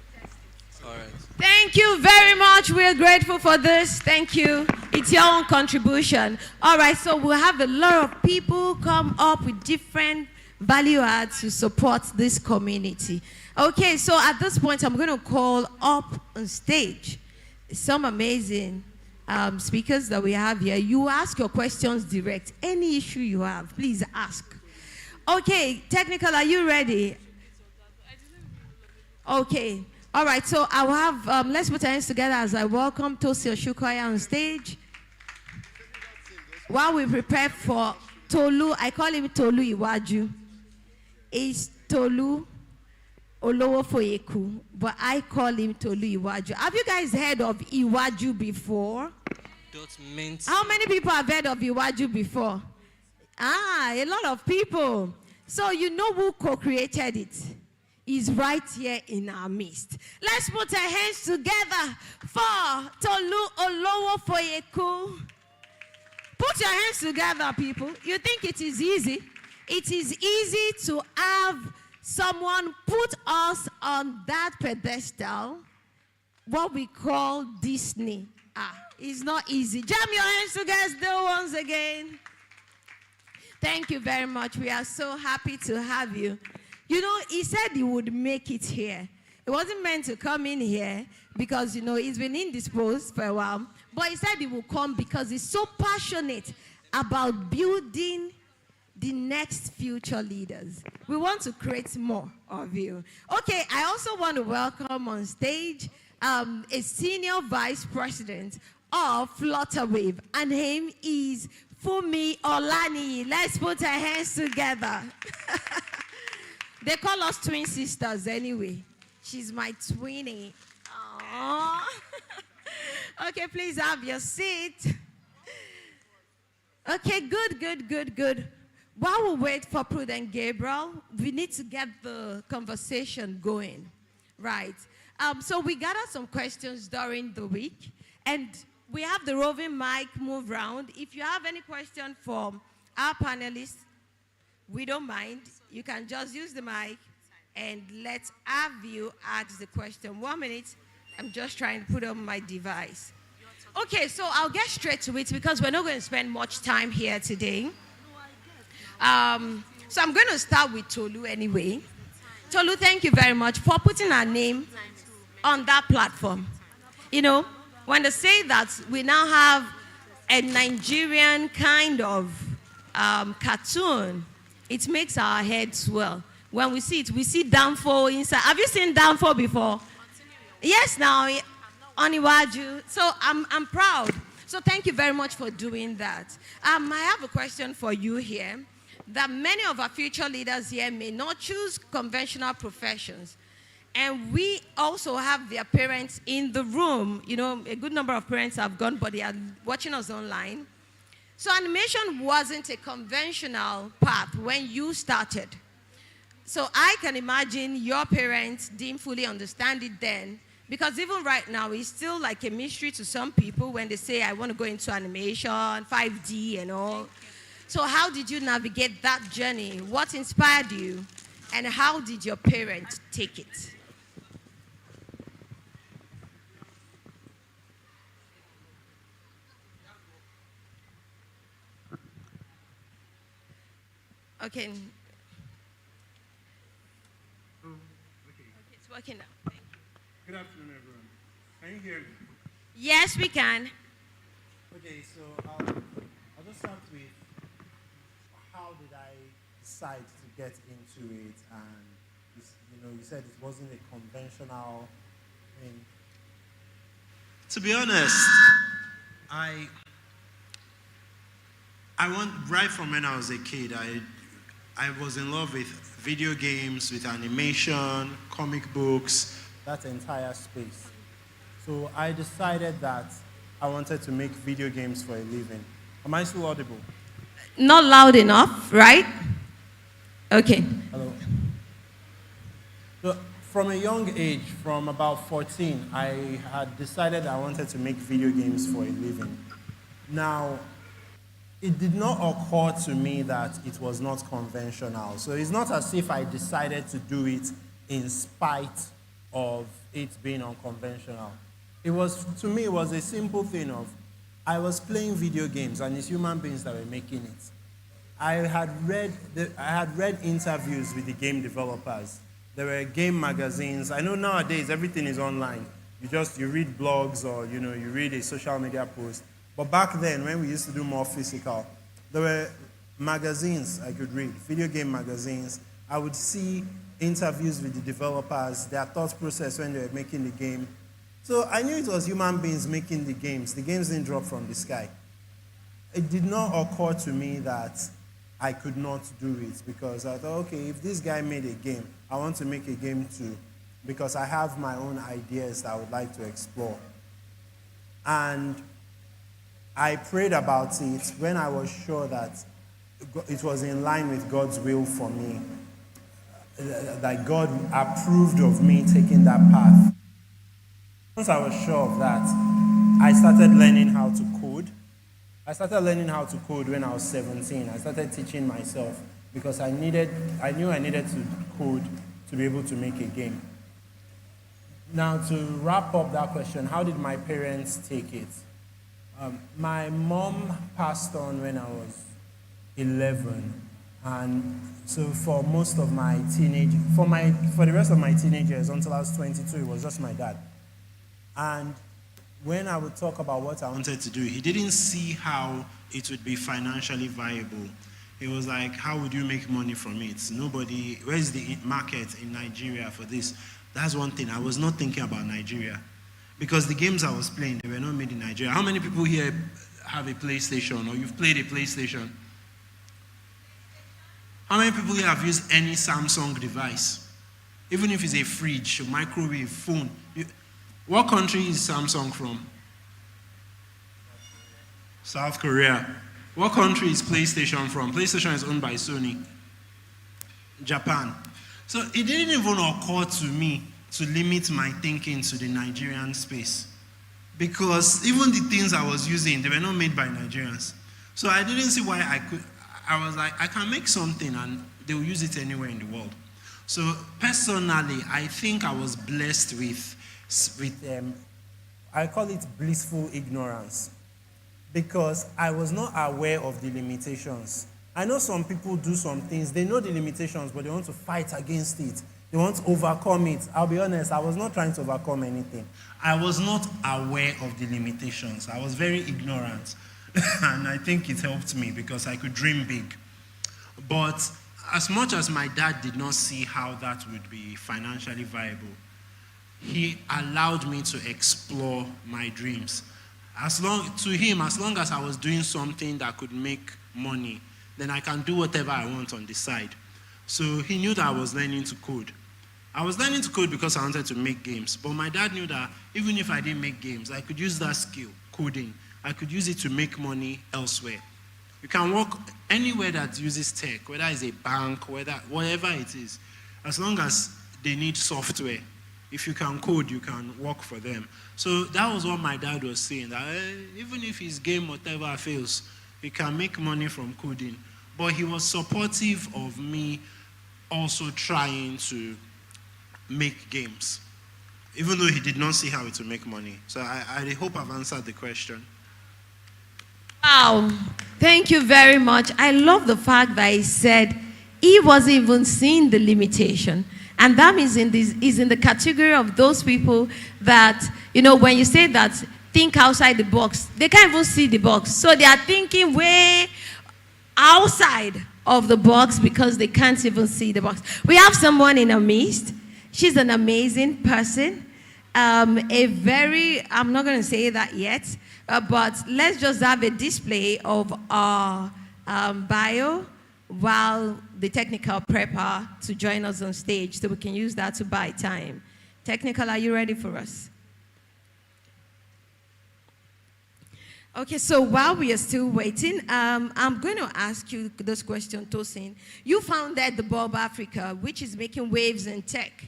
All right. Thank you very much. We're grateful for this. Thank you. It's your own contribution. All right, so we'll have a lot of people come up with different value adds to support this community. Okay, so at this point, I'm going to call up on stage some amazing speakers that we have here. You ask your questions direct. Any issue you have, please ask. Okay, technical, are you ready? Okay. All right, so I will have, let's put our hands together as I welcome Tosi Oshukoya on stage. While we prepare for Tolu, I call him Tolu Iwaju. It's Tolu Olowo Foyeku, but I call him Tolu Iwaju. Have you guys heard of Iwaju before? How many people have heard of Iwaju before? A lot of people. So you know who co-created it? Is right here in our midst. Let's put our hands together for Tolu Olowo Foyeku. Put your hands together, people. You think it is easy? It is easy to have someone put us on that pedestal, what we call Disney. It's not easy. Jam your hands together once again. Thank you very much. We are so happy to have you. You know, he said he would make it here. It wasn't meant to come in here because, you know, he's been indisposed for a while. But he said he will come because he's so passionate about building the next future leaders. We want to create more of you. Okay, I also want to welcome on stage a senior vice president of Flutterwave. Her name is Fumi Olani. Let's put our hands together. They call us twin sisters anyway. She's my twinnie. Aww. Okay, please have your seat. Okay, good. While we wait for Prudent Gabriel, we need to get the conversation going, right? So we gathered some questions during the week, and we have the roving mic move round. If you have any question for our panelists, we don't mind. You can just use the mic and let's have you ask the question. 1 minute. I'm just trying to put on my device. Okay, so I'll get straight to it because we're not going to spend much time here today. So I'm going to start with Tolu anyway. Tolu, thank you very much for putting our name on that platform. You know, when they say that we now have a Nigerian kind of cartoon, it makes our head swell. When we see it, we see Danfo inside. Have you seen Danfo before? Yes, now, Oniwaju. So I'm proud. So thank you very much for doing that. I have a question for you here, that many of our future leaders here may not choose conventional professions. And we also have their parents in the room. You know, a good number of parents have gone, but they are watching us online. So animation wasn't a conventional path when you started. So I can imagine your parents didn't fully understand it then, because even right now, it's still like a mystery to some people when they say, I want to go into animation, 5D and all. So how did you navigate that journey? What inspired you? And how did your parents take it? Okay. It's working now. Thank you. Good afternoon, everyone. Can you hear me? Yes, we can. Okay, so I'll just start with how did I decide to get into it, and you said it wasn't a conventional thing. To be honest, I went right from when I was a kid. I was in love with video games, with animation, comic books, that entire space. So I decided that I wanted to make video games for a living. Am I still audible? Not loud enough, right? Okay. Hello. So from a young age, from about 14, I had decided I wanted to make video games for a living. Now, it did not occur to me that it was not conventional. So it's not as if I decided to do it in spite of it being unconventional. To me, it was a simple thing of, I was playing video games and it's human beings that were making it. I had read interviews with the game developers. There were game magazines. I know nowadays everything is online. You read blogs or you read a social media post. But back then, when we used to do more physical, there were magazines I could read, video game magazines. I would see interviews with the developers, their thought process when they were making the game. So I knew it was human beings making the games. The games didn't drop from the sky. It did not occur to me that I could not do it, because I thought, okay, if this guy made a game, I want to make a game too, because I have my own ideas that I would like to explore. And I prayed about it when I was sure that it was in line with God's will for me, that God approved of me taking that path. Once I was sure of that, I started learning how to code. I started learning how to code when I was 17. I started teaching myself because I knew I needed to code to be able to make a game. Now, to wrap up that question, how did my parents take it? My mom passed on when I was 11, and so for most of my for the rest of my teenage years until I was 22, it was just my dad. And when I would talk about what I wanted to do, he didn't see how it would be financially viable. He was like, how would you make money from it? Where's the market in Nigeria for this? That's one thing. I was not thinking about Nigeria. Because the games I was playing, they were not made in Nigeria. How many people here have a PlayStation or you've played a PlayStation? How many people here have used any Samsung device? Even if it's a fridge, a microwave, phone. What country is Samsung from? South Korea. What country is PlayStation from? PlayStation is owned by Sony. Japan. So it didn't even occur to me to limit my thinking to the Nigerian space. Because even the things I was using, they were not made by Nigerians. So I didn't see why I was like, I can make something and they will use it anywhere in the world. So personally, I think I was blessed with I call it blissful ignorance. Because I was not aware of the limitations. I know some people do some things, they know the limitations, but they want to fight against it. They want to overcome it. I'll be honest, I was not trying to overcome anything. I was not aware of the limitations. I was very ignorant. And I think it helped me because I could dream big. But as much as my dad did not see how that would be financially viable, he allowed me to explore my dreams. As long as I was doing something that could make money, then I can do whatever I want on the side. So he knew that I was learning to code. I was learning to code because I wanted to make games. But my dad knew that even if I didn't make games, I could use that skill, coding. I could use it to make money elsewhere. You can work anywhere that uses tech, whether it's a bank, whatever it is, as long as they need software. If you can code, you can work for them. So that was what my dad was saying, that even if his game, whatever, fails, he can make money from coding. But he was supportive of me also trying to make games, even though he did not see how it would make money. So I hope I've answered the question. Wow, thank you very much. I love the fact that he said he wasn't even seeing the limitation. And that means is in the category of those people that, when you say that, think outside the box, they can't even see the box. So they are thinking way outside of the box because they can't even see the box. We have someone in our midst. She's an amazing person. I'm not going to say that yet, but let's just have a display of our bio while the technical prepper to join us on stage so we can use that to buy time. Technical, are you ready for us? Okay, so while we are still waiting, I'm going to ask you this question, Tosin. You founded the Bob Africa, which is making waves in tech.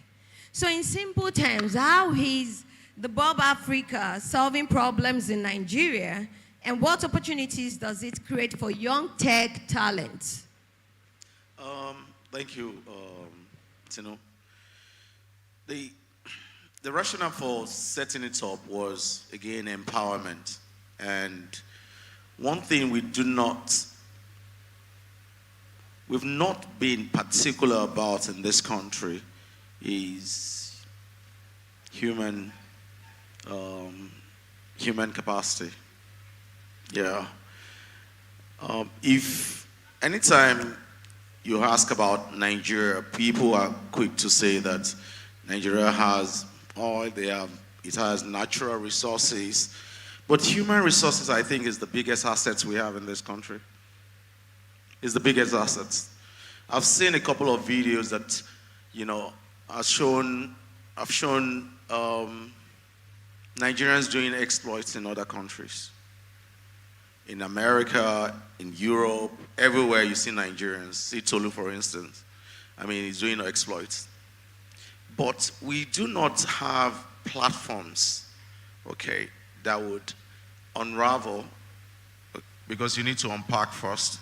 So in simple terms, how is the Bob Africa solving problems in Nigeria, and what opportunities does it create for young tech talent? Thank you, Tino. The rationale for setting it up was, again, empowerment. And one thing we've not been particular about in this country is human capacity. Yeah. If anytime you ask about Nigeria, people are quick to say that Nigeria has oil, it has natural resources, but human resources, I think, is the biggest assets we have in this country. It's the biggest assets. I've seen a couple of videos that, I've shown Nigerians doing exploits in other countries. In America, in Europe, everywhere you see Nigerians. See Tolu, for instance. He's doing exploits. But we do not have platforms, okay, that would unravel, because you need to unpack first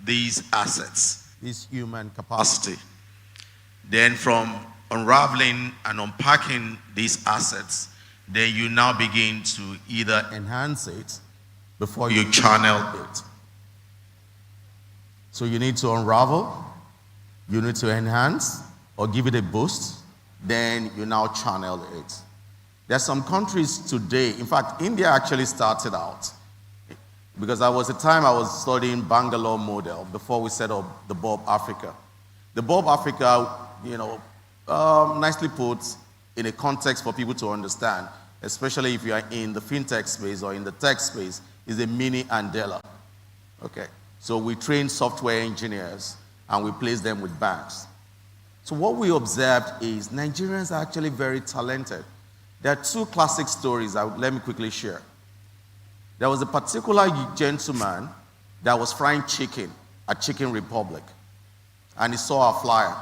these assets, this human capacity. Then from unraveling and unpacking these assets, then you now begin to either enhance it before you channel it. So you need to unravel, you need to enhance or give it a boost, then you now channel it. There's some countries today, in fact, India actually started out, because there was a time I was studying Bangalore model before we set up the Bob Africa. The Bob Africa, nicely put in a context for people to understand, especially if you are in the fintech space or in the tech space, is a mini Andela. Okay, so we train software engineers and we place them with banks. So what we observed is Nigerians are actually very talented. There are two classic stories let me quickly share. There was a particular gentleman that was frying chicken at Chicken Republic, and he saw a flyer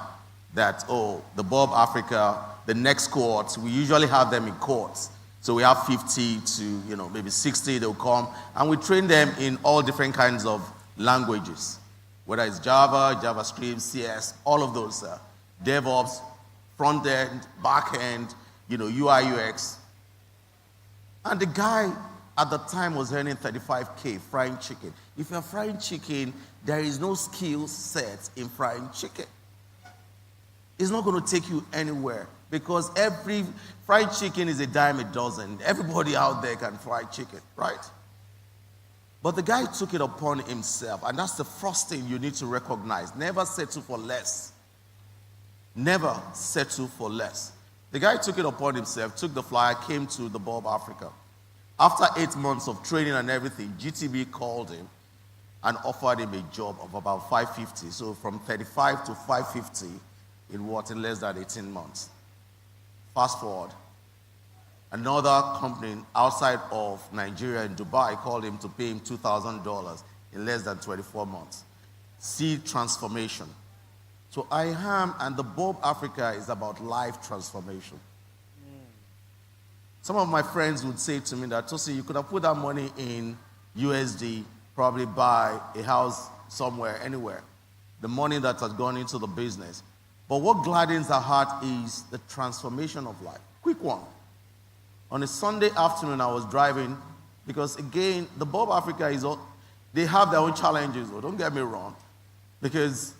that, the Bob Africa, the next cohorts, we usually have them in cohorts. So we have 50 to, maybe 60, they'll come, and we train them in all different kinds of languages, whether it's Java, JavaScript, CS, all of those, DevOps, front end, back end, UI, UX. And the guy at the time was earning 35K frying chicken. If you're frying chicken, there is no skill set in frying chicken. It's not going to take you anywhere because every fried chicken is a dime a dozen. Everybody out there can fry chicken, right? But the guy took it upon himself, and that's the first thing you need to recognize. Never settle for less. Never settle for less. The guy took it upon himself, took the flyer, came to the Bob Africa. After 8 months of training and everything, GTB called him and offered him a job of about 550. So from 35 to 550 in what? In less than 18 months. Fast forward. Another company outside of Nigeria in Dubai called him to pay him $2,000 in less than 24 months. See transformation. So I am, and the Bob Africa is about life transformation. Some of my friends would say to me that, Tosi, you could have put that money in USD, probably buy a house somewhere, anywhere. The money that has gone into the business. But what gladdens our heart is the transformation of life. Quick one. On a Sunday afternoon, I was driving, because again, the Bob Africa they have their own challenges, though, don't get me wrong. Because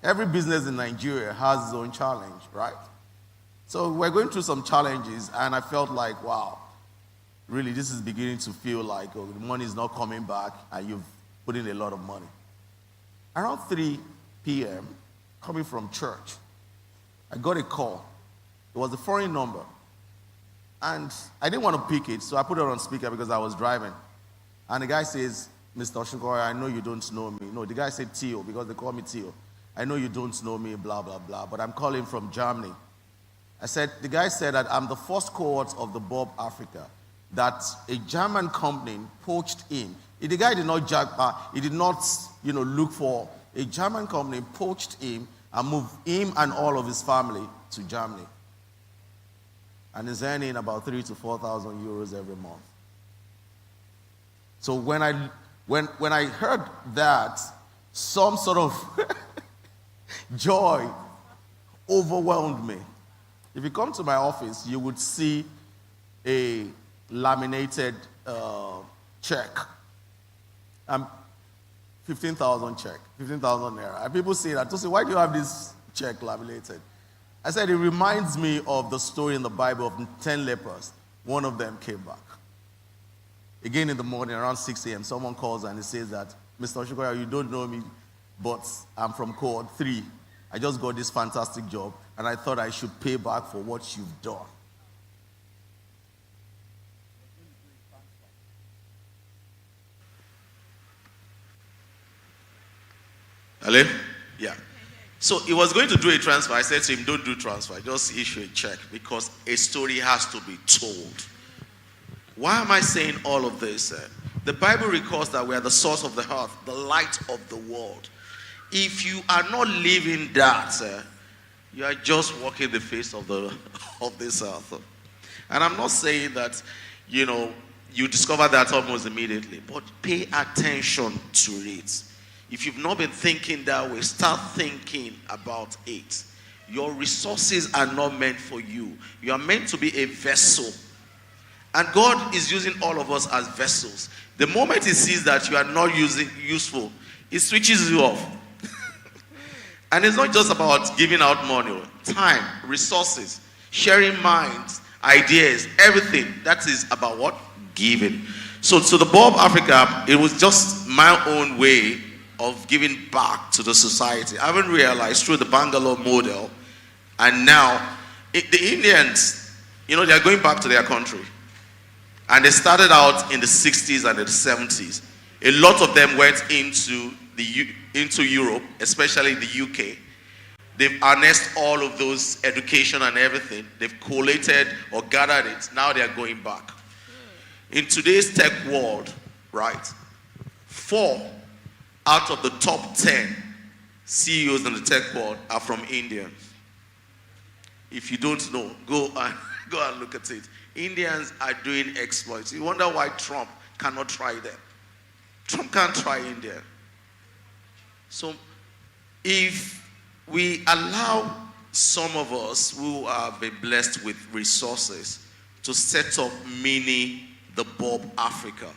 every business in Nigeria has its own challenge, right? So we're going through some challenges, and I felt like, wow, really, this is beginning to feel like the money is not coming back, and you've put in a lot of money. Around 3 p.m., coming from church, I got a call. It was a foreign number. And I didn't want to pick it, so I put it on speaker because I was driving. And the guy says, Mr. Oshikoya, I know you don't know me. No, the guy said Tio, because they call me Tio. I know you don't know me, blah, blah, blah, but I'm calling from Germany. The guy said that I'm the first cohort of the Bob Africa, that a German company poached him. The guy did not look for a German company, poached him and moved him and all of his family to Germany. And is earning about 3,000 to 4,000 euros every month. So when I heard that, some sort of joy overwhelmed me. If you come to my office, you would see a laminated check. 15,000 check, 15,000 naira. And people say that, why do you have this check laminated? I said, it reminds me of the story in the Bible of 10 lepers. One of them came back. Again in the morning, around 6 a.m., someone calls and he says that, Mr. Oshikoya, you don't know me, but I'm from cohort 3. I just got this fantastic job, and I thought I should pay back for what you've done. Hello? Yeah. So he was going to do a transfer. I said to him, don't do transfer, just issue a check, because a story has to be told. Why am I saying all of this? The Bible records that we are the source of the earth, the light of the world. If you are not living that, you are just walking the face of this earth. And I'm not saying that, you discover that almost immediately, but pay attention to it. If you've not been thinking that way, start thinking about it. Your resources are not meant for you. You are meant to be a vessel. And God is using all of us as vessels. The moment He sees that you are not useful, He switches you off. And it's not just about giving out money, time, resources, sharing minds, ideas, everything. That is about what? Giving. So the Bob Africa, it was just my own way of giving back to the society. I haven't realized through the Bangalore model, and now the Indians, they are going back to their country. And they started out in the 60s and the 70s. A lot of them went into Europe, especially the UK. They've harnessed all of those education and everything. They've collated or gathered it. Now they are going back. In today's tech world, right, 4 out of the top 10 CEOs in the tech world are from India. If you don't know, go and look at it. Indians are doing exploits. You wonder why Trump cannot try them. Trump can't try India. So if we allow some of us who have been blessed with resources to set up the Bob Africa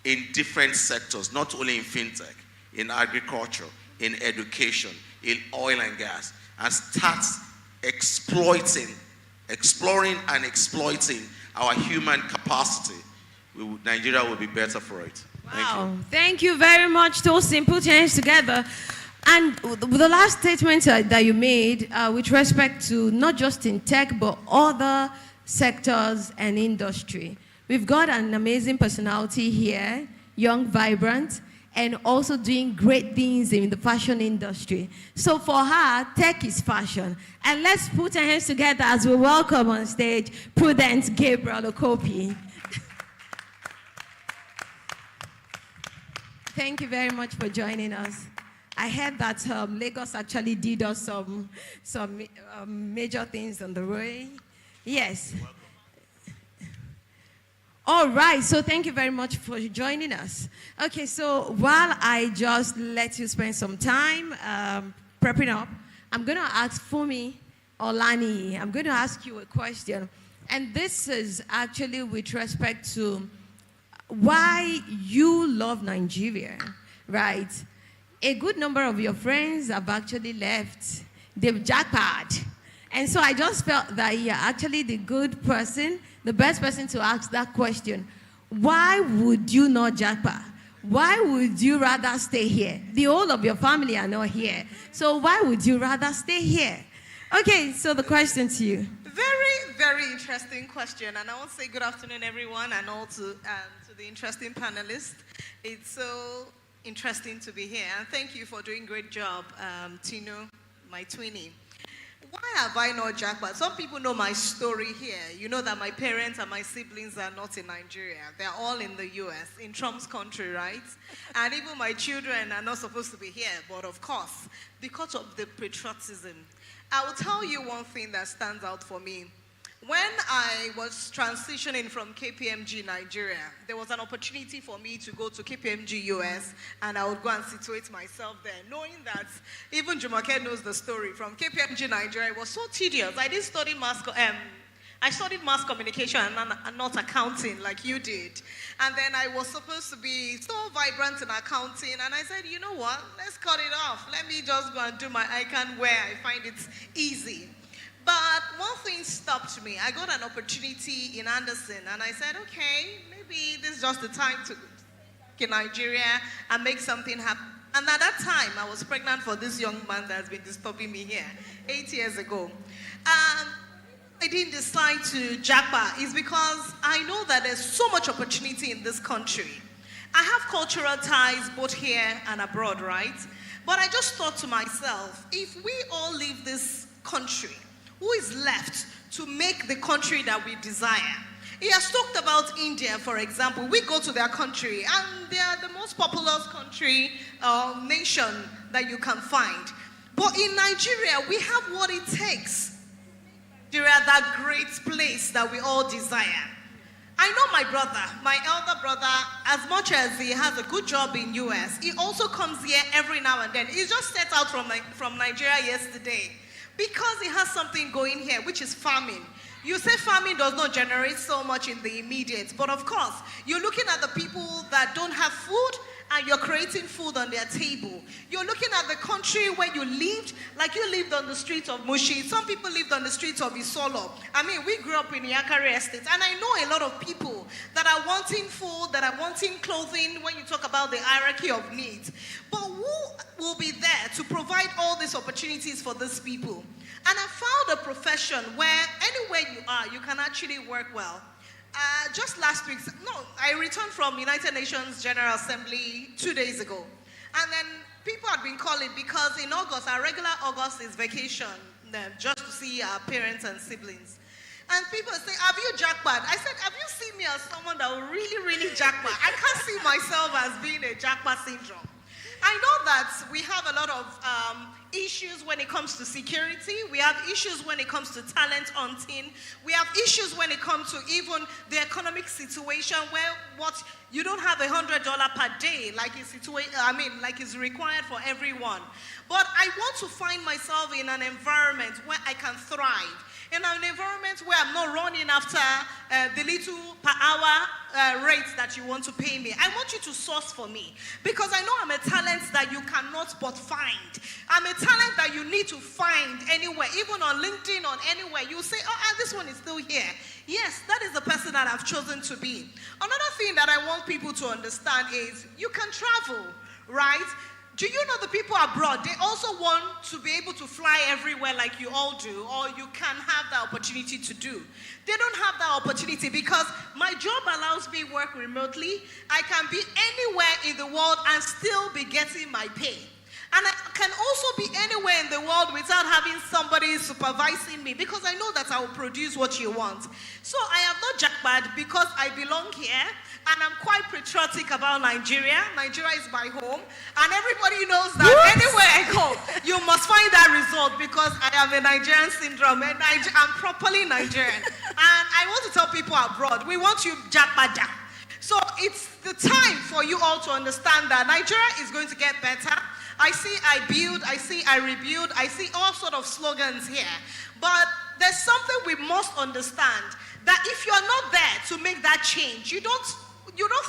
in different sectors, not only in fintech, in agriculture, in education, in oil and gas, and start exploring and exploiting our human capacity, Nigeria will be better for it. Wow. Thank you very much, Tosin. Put your hands together. And the last statement that you made with respect to not just in tech, but other sectors and industry. We've got an amazing personality here, young, vibrant, and also doing great things in the fashion industry. So for her, tech is fashion. And let's put our hands together as we welcome on stage Prudence Gabriel Okopi. Thank you very much for joining us. I heard that Lagos actually did us some major things on the way. Yes. All right, so thank you very much for joining us. Okay, so while I just let you spend some time prepping up, I'm going to ask Fumi Olani, I'm going to ask you a question. And this is actually with respect to why you love Nigeria, right? A good number of your friends have actually left. They've jackpot. And so I just felt that you're actually the good person, the best person to ask that question. Why would you not jackpot? Why would you rather stay here? The whole of your family are not here. So why would you rather stay here? Okay, so the question to you. Very, very interesting question. And I want to say good afternoon, everyone, and all to the interesting panelists. It's so interesting to be here. And thank you for doing a great job, Tino, my twinnie. Why have I not jackpot? Some people know my story here. You know that my parents and my siblings are not in Nigeria. They're all in the US, in Trump's country, right? And even my children are not supposed to be here. But of course, because of the patriotism, I will tell you one thing that stands out for me. When I was transitioning from KPMG Nigeria, there was an opportunity for me to go to KPMG US, and I would go and situate myself there, knowing that even Jumoke knows the story. From KPMG Nigeria, it was so tedious. I didn't study I studied mass communication and not accounting like you did. And then I was supposed to be so vibrant in accounting, and I said, you know what, let's cut it off. Let me just go and do my ICANN where I find it easy. But one thing stopped me. I got an opportunity in Anderson, and I said, okay, maybe this is just the time to get in Nigeria and make something happen. And at that time, I was pregnant for this young man that has been disturbing me here 8 years ago. I didn't decide to jackpot is because I know that there's so much opportunity in this country. I have cultural ties both here and abroad, right? But I just thought to myself, if we all leave this country, who is left to make the country that we desire? He has talked about India, for example. We go to their country, and they are the most populous country, nation that you can find. But in Nigeria, we have what it takes. Nigeria, that great place that we all desire. I know my brother, my elder brother, as much as he has a good job in US, he also comes here every now and then. He just set out from Nigeria yesterday, because he has something going here, which is farming. You say farming does not generate so much in the immediate, but of course, you're looking at the people that don't have food, and you're creating food on their table. You're looking at the country where you lived, like you lived on the streets of Mushi. Some people lived on the streets of Isolo. I mean, we grew up in Yakari Estate, and I know a lot of people that are wanting food, that are wanting clothing when you talk about the hierarchy of needs. But who will be there to provide all these opportunities for these people? And I found a profession where anywhere you are, you can actually work well. Just last week, I returned from United Nations General Assembly 2 days ago. And then people had been calling because in August, our regular August is vacation, just to see our parents and siblings. And people say, have you jackpot? I said, have you seen me as someone that will really, really jackpot? I can't see myself as being a jackpot syndrome. I know that we have a lot of issues when it comes to security. We have issues when it comes to talent hunting. We have issues when it comes to even the economic situation where you don't have $100 per day like is required for everyone. But I want to find myself in an environment where I can thrive. in an environment where I'm not running after the little per hour rates that you want to pay me. I want you to source for me because I know I'm a talent that you cannot but find. I'm a talent that you need to find anywhere, even on LinkedIn, on anywhere. You say, oh, this one is still here. Yes, that is the person that I've chosen to be. Another thing that I want people to understand is you can travel, right? Do you know the people abroad, they also want to be able to fly everywhere like you all do, or you can have the opportunity to do. They don't have that opportunity because my job allows me work remotely. I can be anywhere in the world and still be getting my pay. And I can also be anywhere in the world without having somebody supervising me because I know that I will produce what you want. So I am not jackpot because I belong here. And I'm quite patriotic about Nigeria. Nigeria is my home. And everybody knows that anywhere I go, you must find that result because I have a Nigerian syndrome. And I'm properly Nigerian. And I want to tell people abroad, we want you jackpot. So it's the time for you all to understand that Nigeria is going to get better. I see I build, I see I rebuild, I see all sort of slogans here. But there's something we must understand, that if you're not there to make that change, you don't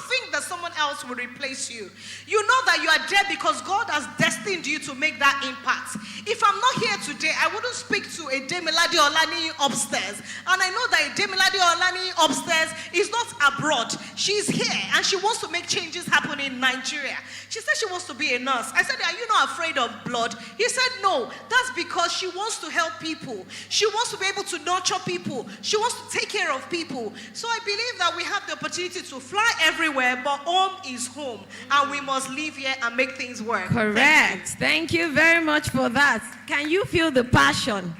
think that someone else will replace you. You know that you are there because God has destined you to make that impact. If I'm not here today, I wouldn't speak to a Demilade Olani upstairs. And I know that a Demilade Olani upstairs is not abroad. She's here and she wants to make changes happen in Nigeria. She said she wants to be a nurse. I said, are you not afraid of blood? He said, no. That's because she wants to help people. She wants to be able to nurture people. She wants to take care of people. So I believe that we have the opportunity to fly everywhere, but home is home, and we must live here and make things work. Correct. Thank you very much for that. Can you feel the passion?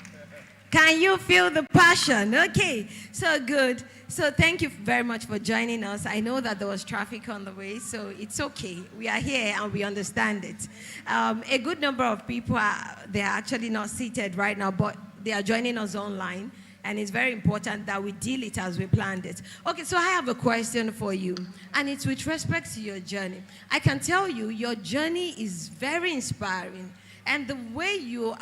Can you feel the passion? Okay, so good. So thank you very much for joining us. I know that there was traffic on the way, so it's okay. We are here and we understand it. A good number of people they are actually not seated right now, but they are joining us online. And it's very important that we deal it as we planned it. Okay, so I have a question for you. And it's with respect to your journey. I can tell you your journey is very inspiring. And the way you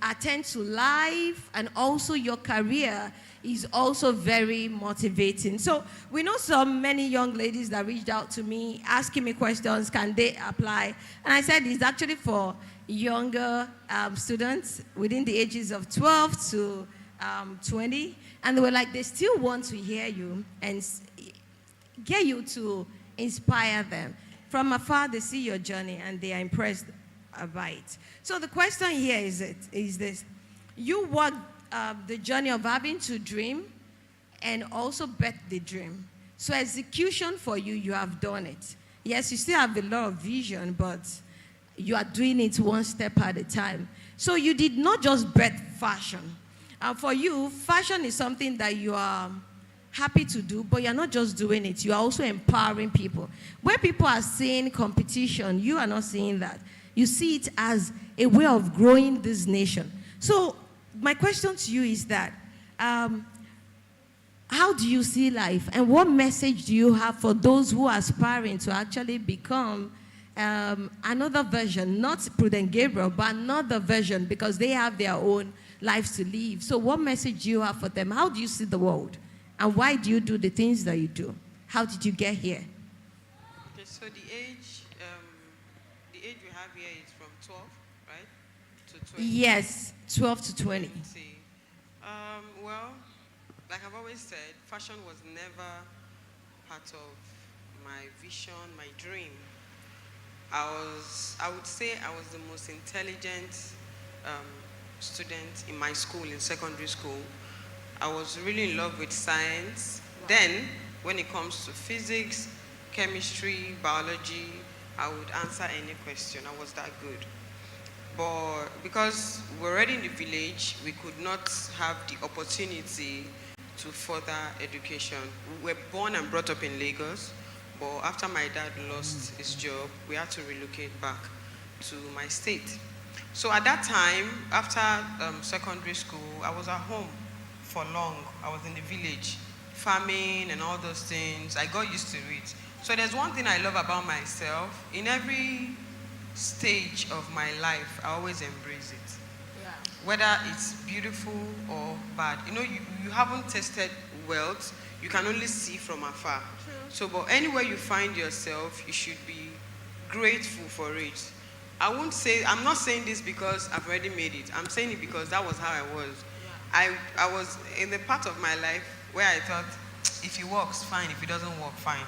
attend to life and also your career is also very motivating. So we know many young ladies that reached out to me asking me questions, can they apply? And I said it's actually for younger students within the ages of 12 to 20, and they were like, they still want to hear you and get you to inspire them. From afar, they see your journey and they are impressed by it. So the question here is this. You walked the journey of having to dream and also bet the dream. So execution for you, you have done it. Yes, you still have a lot of vision, but you are doing it one step at a time. So you did not just bet fashion. For you, fashion is something that you are happy to do, but you're not just doing it. You are also empowering people. Where people are seeing competition, you are not seeing that. You see it as a way of growing this nation. So my question to you is that, how do you see life? And what message do you have for those who are aspiring to actually become another version, not Prudent Gabriel, but another version, because they have their own lives to live. So what message do you have for them? How do you see the world? And why do you do the things that you do? How did you get here? Okay, so the age we have here is from 12, right, to 20? Yes, 12 to 20. Well, like I've always said, fashion was never part of my vision, my dream. I would say I was the most intelligent student in my school, in secondary school. I was really in love with science. Then, when it comes to physics, chemistry, biology, I would answer any question. I was that good. But because we're already in the village, we could not have the opportunity to further education. We were born and brought up in Lagos, but after my dad lost his job, we had to relocate back to my state. So at that time, after secondary school, I was at home for long. I was in the village, farming and all those things. I got used to it. So there's one thing I love about myself. In every stage of my life, I always embrace it. whether it's beautiful or bad. You know, you haven't tasted wealth, you can only see from afar. True. So, but anywhere you find yourself, you should be grateful for it. I'm not saying this because I've already made it. I'm saying it because that was how I was. I was in the part of my life where I thought, if it works, fine. If it doesn't work, fine.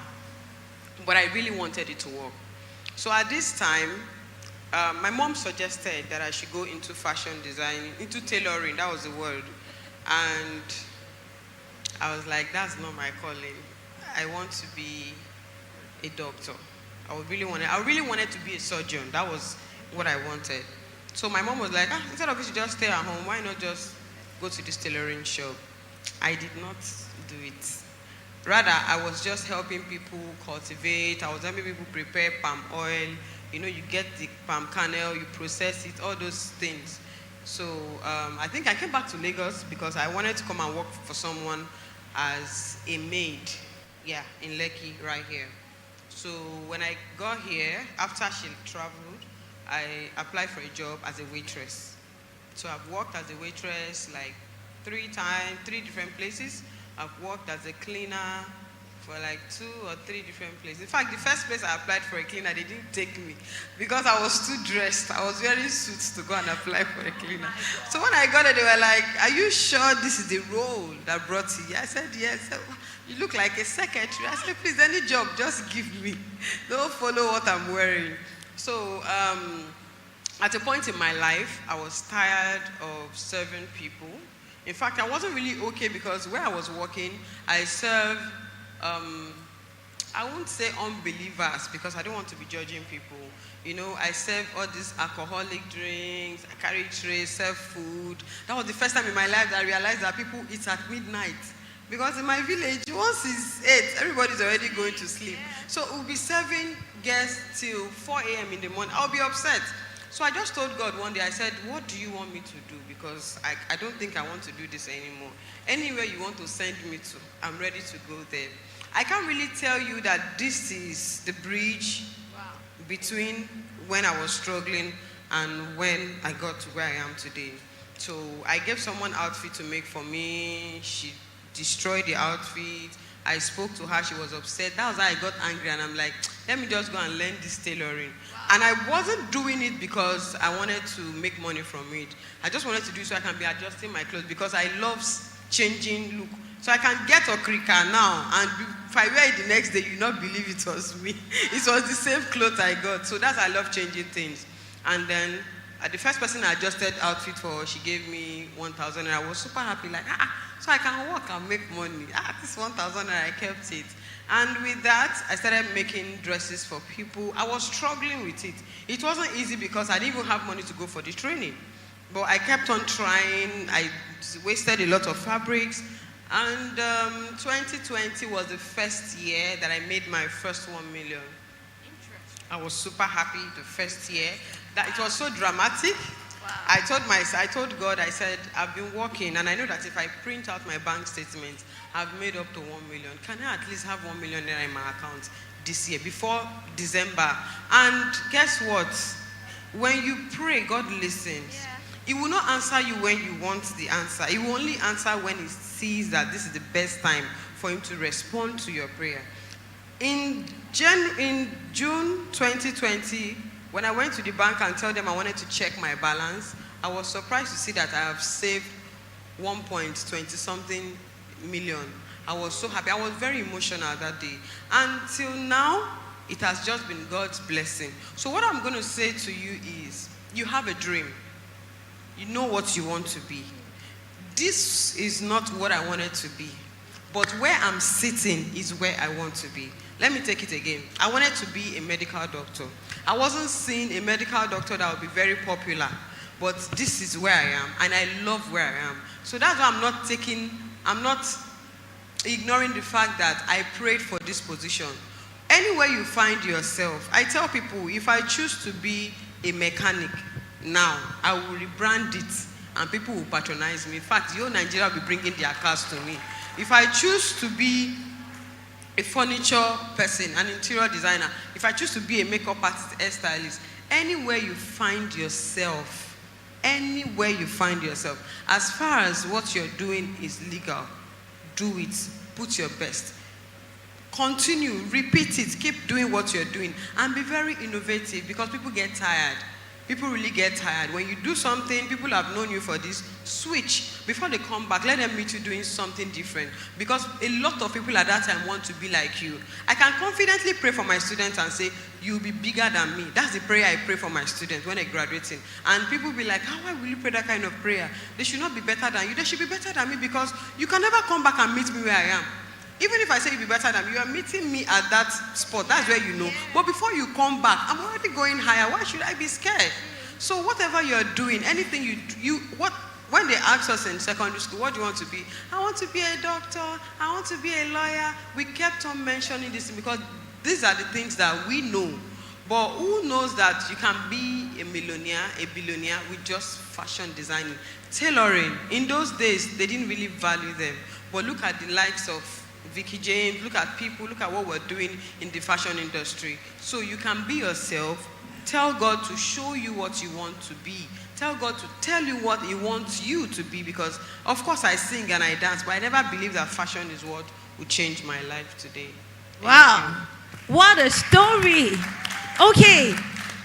But I really wanted it to work. So at this time, my mom suggested that I should go into fashion design, into tailoring, that was the word. And I was like, that's not my calling. I want to be a doctor. I really wanted to be a surgeon. That was what I wanted. So my mom was like, instead of you should just stay at home, why not just go to this tailoring shop? I did not do it. Rather, I was just helping people cultivate. I was helping people prepare palm oil. You know, you get the palm kernel, you process it, all those things. So I think I came back to Lagos because I wanted to come and work for someone as a maid, in Lekki, right here. So when I got here, after she traveled, I applied for a job as a waitress. So I've worked as a waitress like 3 different places. I've worked as a cleaner for like 2 or 3 different places. In fact, the first place I applied for a cleaner, they didn't take me because I was too dressed. I was wearing suits to go and apply for a cleaner. So when I got it, they were like, are you sure this is the role that brought you? I said, yes. You look like a secretary. I said, please, any job, just give me. Don't follow what I'm wearing. So at a point in my life, I was tired of serving people. In fact, I wasn't really okay because where I was working, I served, I won't say unbelievers because I don't want to be judging people. You know, I serve all these alcoholic drinks, I carry trays, serve food. That was the first time in my life that I realized that people eat at midnight. Because in my village, once it's 8, everybody's already going to sleep. So we'll be serving guests till 4 a.m. in the morning. I'll be upset. So I just told God one day, I said, what do you want me to do? Because I don't think I want to do this anymore. Anywhere you want to send me to, I'm ready to go there. I can't really tell you that this is the bridge between when I was struggling and when I got to where I am today. So I gave someone outfit to make for me. She destroyed the outfit. I spoke to her, she was upset. That was how I got angry, and I'm like, let me just go and learn this tailoring. And I wasn't doing it because I wanted to make money from it. I just wanted to do it so I can be adjusting my clothes because I love changing look. So I can get a okrika now, and if I wear it the next day, you not believe it was me. It was the same clothes I got. So that's I love changing things. And then the first person I adjusted outfit for, she gave me 1,000, and I was super happy, like, so I can work and make money. This 1,000, and I kept it. And with that, I started making dresses for people. I was struggling with it. It wasn't easy because I didn't even have money to go for the training. But I kept on trying. I wasted a lot of fabrics. And 2020 was the first year that I made my first 1 million. I was super happy the first year. That it was so dramatic. Wow. I told God, I said, I've been working, and I know that if I print out my bank statement, I've made up to 1 million. Can I at least have 1 million naira in my account this year, before December? And guess what? When you pray, God listens. Yeah. He will not answer you when you want the answer. He will only answer when he sees that this is the best time for him to respond to your prayer. In June 2020, when I went to the bank and told them I wanted to check my balance, I was surprised to see that I have saved 1.20-something million. I was so happy. I was very emotional that day. Until now, it has just been God's blessing. So what I'm going to say to you is, you have a dream. You know what you want to be. This is not what I wanted to be. But where I'm sitting is where I want to be. Let me take it again. I wanted to be a medical doctor. I wasn't seeing a medical doctor that would be very popular. But this is where I am, and I love where I am. So that's why I'm not ignoring the fact that I prayed for this position. Anywhere you find yourself, I tell people, if I choose to be a mechanic now, I will rebrand it, and people will patronize me. In fact, the whole Nigeria will be bringing their cars to me. If I choose to be a furniture person, an interior designer, if I choose to be a makeup artist, hairstylist, anywhere you find yourself, anywhere you find yourself. As far as what you're doing is legal, do it. Put your best. Continue, repeat it, keep doing what you're doing, and be very innovative, because people get tired. People really get tired. When you do something, people have known you for this, switch. Before they come back, let them meet you doing something different. Because a lot of people at that time want to be like you. I can confidently pray for my students and say, you'll be bigger than me. That's the prayer I pray for my students when they're graduating. And people be like, why will you pray that kind of prayer? They should not be better than you. They should be better than me, because you can never come back and meet me where I am. Even if I say you'll be better than me, you are meeting me at that spot. That's where you know. But before you come back, I'm already going higher. Why should I be scared? So whatever you're doing, anything when they ask us in secondary school, what do you want to be? I want to be a doctor. I want to be a lawyer. We kept on mentioning this because these are the things that we know. But who knows that you can be a millionaire, a billionaire with just fashion designing? Tailoring, in those days, they didn't really value them. But look at the likes of Vicky James, look at people, look at what we're doing in the fashion industry. So you can be yourself. Tell God to show you what you want to be. Tell God to tell you what He wants you to be, because of course I sing and I dance, but I never believe that fashion is what will change my life today. Wow, what a story. Okay,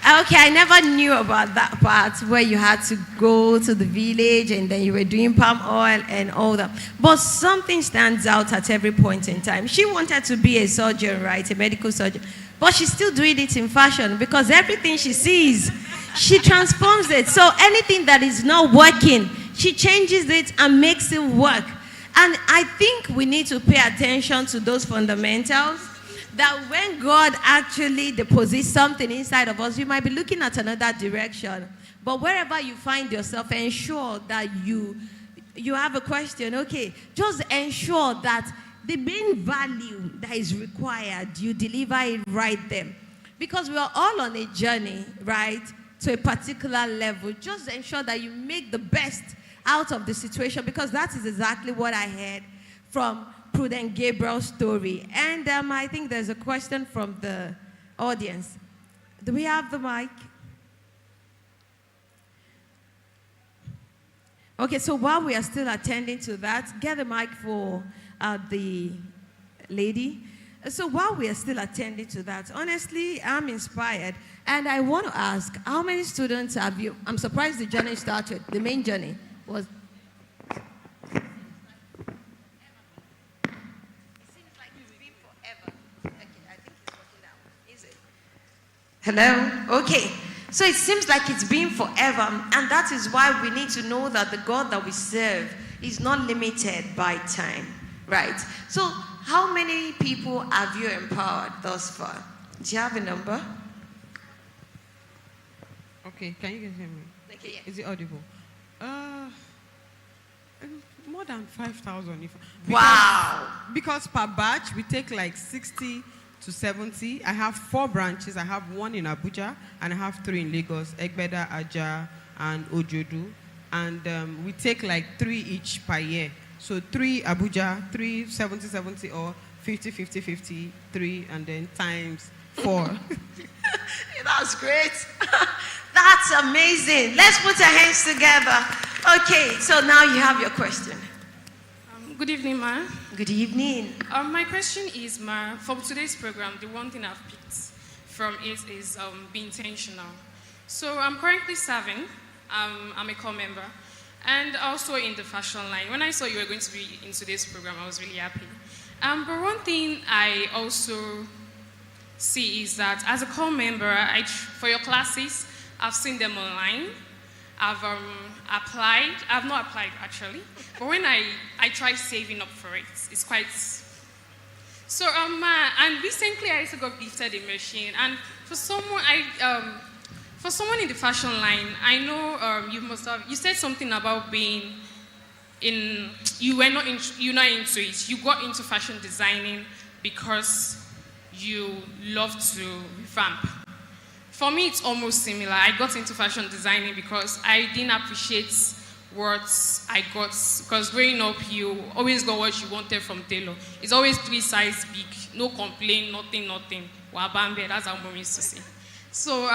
I never knew about that part where you had to go to the village and then you were doing palm oil and all that. But something stands out at every point in time. She wanted to be a surgeon, right? A medical surgeon. But she's still doing it in fashion, because everything she sees, she transforms it. So anything that is not working, she changes it and makes it work. And I think we need to pay attention to those fundamentals, that when God actually deposits something inside of us, you might be looking at another direction. But wherever you find yourself, ensure that you have a question. Okay, just ensure that the main value that is required, you deliver it right there. Because we are all on a journey, right, to a particular level. Just ensure that you make the best out of the situation, because that is exactly what I heard from Prudent Gabriel's story. And I think there's a question from the audience. Do we have the mic? Okay, so while we are still attending to that, get the mic for the lady. So while we are still attending to that, honestly, I'm inspired. And I want to ask, how many students have you? I'm surprised the journey started. The main journey was... Hello? Okay. So it seems like it's been forever, and that is why we need to know that the God that we serve is not limited by time, right? So how many people have you empowered thus far? Do you have a number? Okay, can you guys hear me? Okay, yeah. Is it audible? More than 5,000. Wow. Because per batch, we take like 60 to 70. I have 4 branches. I have 1 in Abuja, and I have 3 in Lagos, Egbeda, Aja, and Ojodu. And we take like 3 each per year. So 3 Abuja, 3 70, or 50, 3, and then times 4. That's great. That's amazing. Let's put our hands together. Okay, so now you have your question. Good evening, Ma. Good evening. My question is, Ma, for today's program, the one thing I've picked from it is be intentional. So I'm currently serving. I'm a core member, and also in the fashion line. When I saw you were going to be in today's program, I was really happy. But one thing I also see is that as a core member, for your classes, I've seen them online. I've applied. I've not applied actually, but when I try saving up for it, it's quite. So and recently I also got gifted a machine, and for someone in the fashion line, I know you said something about being in. You're not into it. You got into fashion designing because you love to revamp. For me, it's almost similar. I got into fashion designing because I didn't appreciate what I got. Because growing up, you always got what you wanted from tailor. It's always 3 size big, no complaint, nothing. Wabambe, that's how mom used to say. So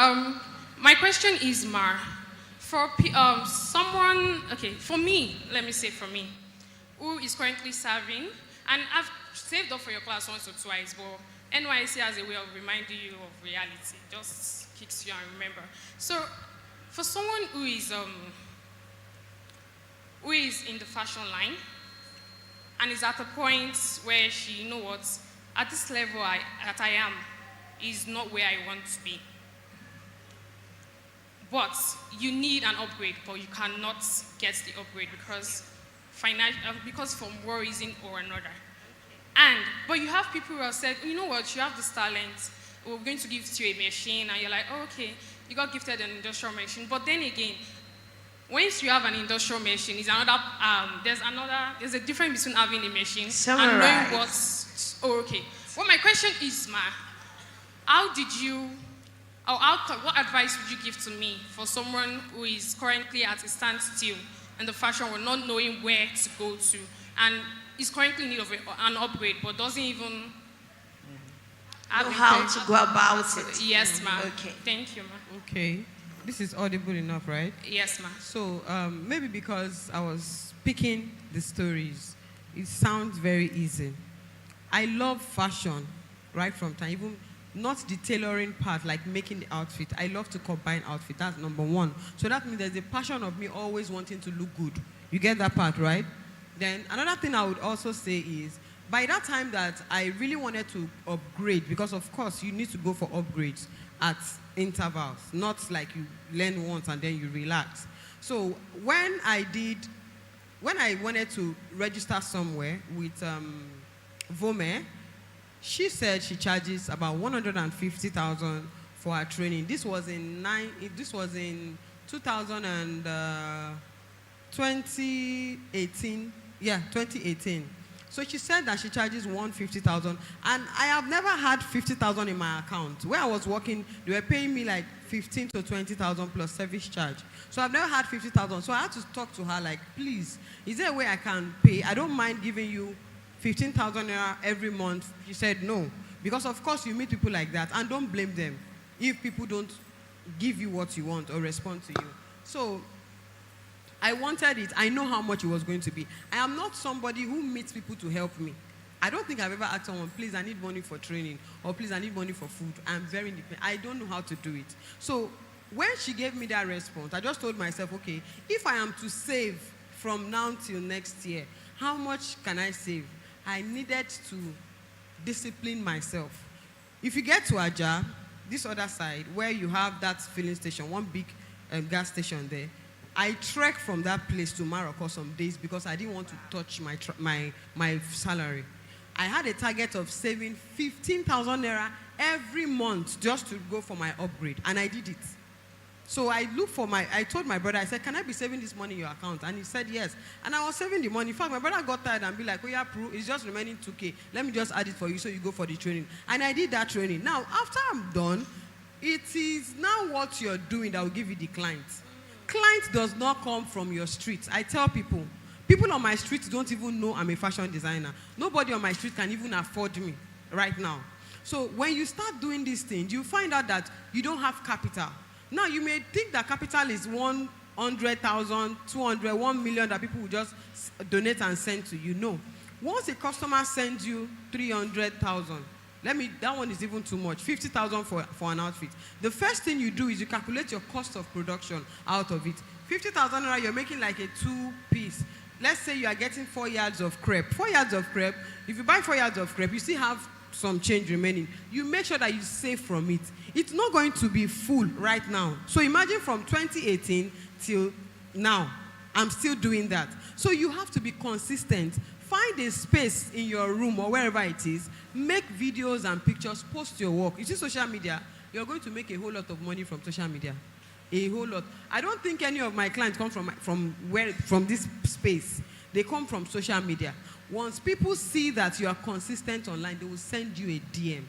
my question is, Mar, For someone, okay, for me, let me say for me, who is currently serving, and I've saved up for your class once or twice, but NYC has a way of reminding you of reality, just kicks you and remember. So, for someone who is in the fashion line and is at a point where she, you know what, at this level that I am is not where I want to be. But you need an upgrade, but you cannot get the upgrade because for one reason or another. But you have people who have said, you know what, you have this talent, we're going to give you a machine, and you're like, oh, okay, you got gifted an industrial machine. But then again, once you have an industrial machine, there's a difference between having a machine and knowing okay. Well, my question is, what advice would you give to me for someone who is currently at a standstill in the fashion world, not knowing where to go to, and is currently in need of an upgrade, but doesn't even know how to go about it? Yes, ma'am. Okay. Thank you, ma'am. Okay. This is audible enough, right? Yes, ma'am. So maybe because I was picking the stories, it sounds very easy. I love fashion right from time, even not the tailoring part, like making the outfit. I love to combine outfit. That's number one. So that means there's a passion of me always wanting to look good. You get that part, right? Then another thing I would also say is, by that time that I really wanted to upgrade, because of course you need to go for upgrades at intervals, not like you learn once and then you relax. So when I wanted to register somewhere with Vome, she said she charges about 150,000 for her training. This was in 2018. Yeah, 2018. So she said that she charges 150,000, and I have never had 50,000 in my account. Where I was working, they were paying me like 15 to 20,000 plus service charge. So I've never had 50,000. So I had to talk to her like, please, is there a way I can pay? I don't mind giving you 15,000 naira every month. She said no, because of course you meet people like that, and don't blame them if people don't give you what you want or respond to you. So I wanted it. I know how much it was going to be. I am not somebody who meets people to help me. I don't think I've ever asked someone, please, I need money for training, or please, I need money for food. I'm very independent. I don't know how to do it. So when she gave me that response, I just told myself, okay, if I am to save from now till next year, how much can I save? I needed to discipline myself. If you get to Aja, this other side, where you have that filling station, one big gas station there, I trek from that place to Morocco some days because I didn't want to touch my salary. I had a target of saving 15,000 naira every month just to go for my upgrade, and I did it. So I told my brother, I said, can I be saving this money in your account? And he said yes. And I was saving the money. In fact, my brother got tired and be like, oh yeah, Prue, it's just remaining 2K. Let me just add it for you so you go for the training. And I did that training. Now, after I'm done, it is now what you're doing that will give you the clients. Client does not come from your street. I tell people on my street don't even know I'm a fashion designer. Nobody on my street can even afford me right now. So when you start doing these things, you find out that you don't have capital. Now you may think that capital is 100,000, 200, 1 million that people will just donate and send to you. No. Once a customer sends you 300,000, that one is even too much, 50,000 for an outfit. The first thing you do is you calculate your cost of production out of it. 50,000 naira, you're making like a 2-piece. Let's say you are getting 4 yards of crepe. 4 yards of crepe, if you buy 4 yards of crepe, you still have some change remaining. You make sure that you save from it. It's not going to be full right now. So imagine from 2018 till now, I'm still doing that. So you have to be consistent. Find a space in your room or wherever it is, make videos and pictures, post your work. You see social media, you're going to make a whole lot of money from social media. A whole lot. I don't think any of my clients come from this space. They come from social media. Once people see that you are consistent online, they will send you a DM.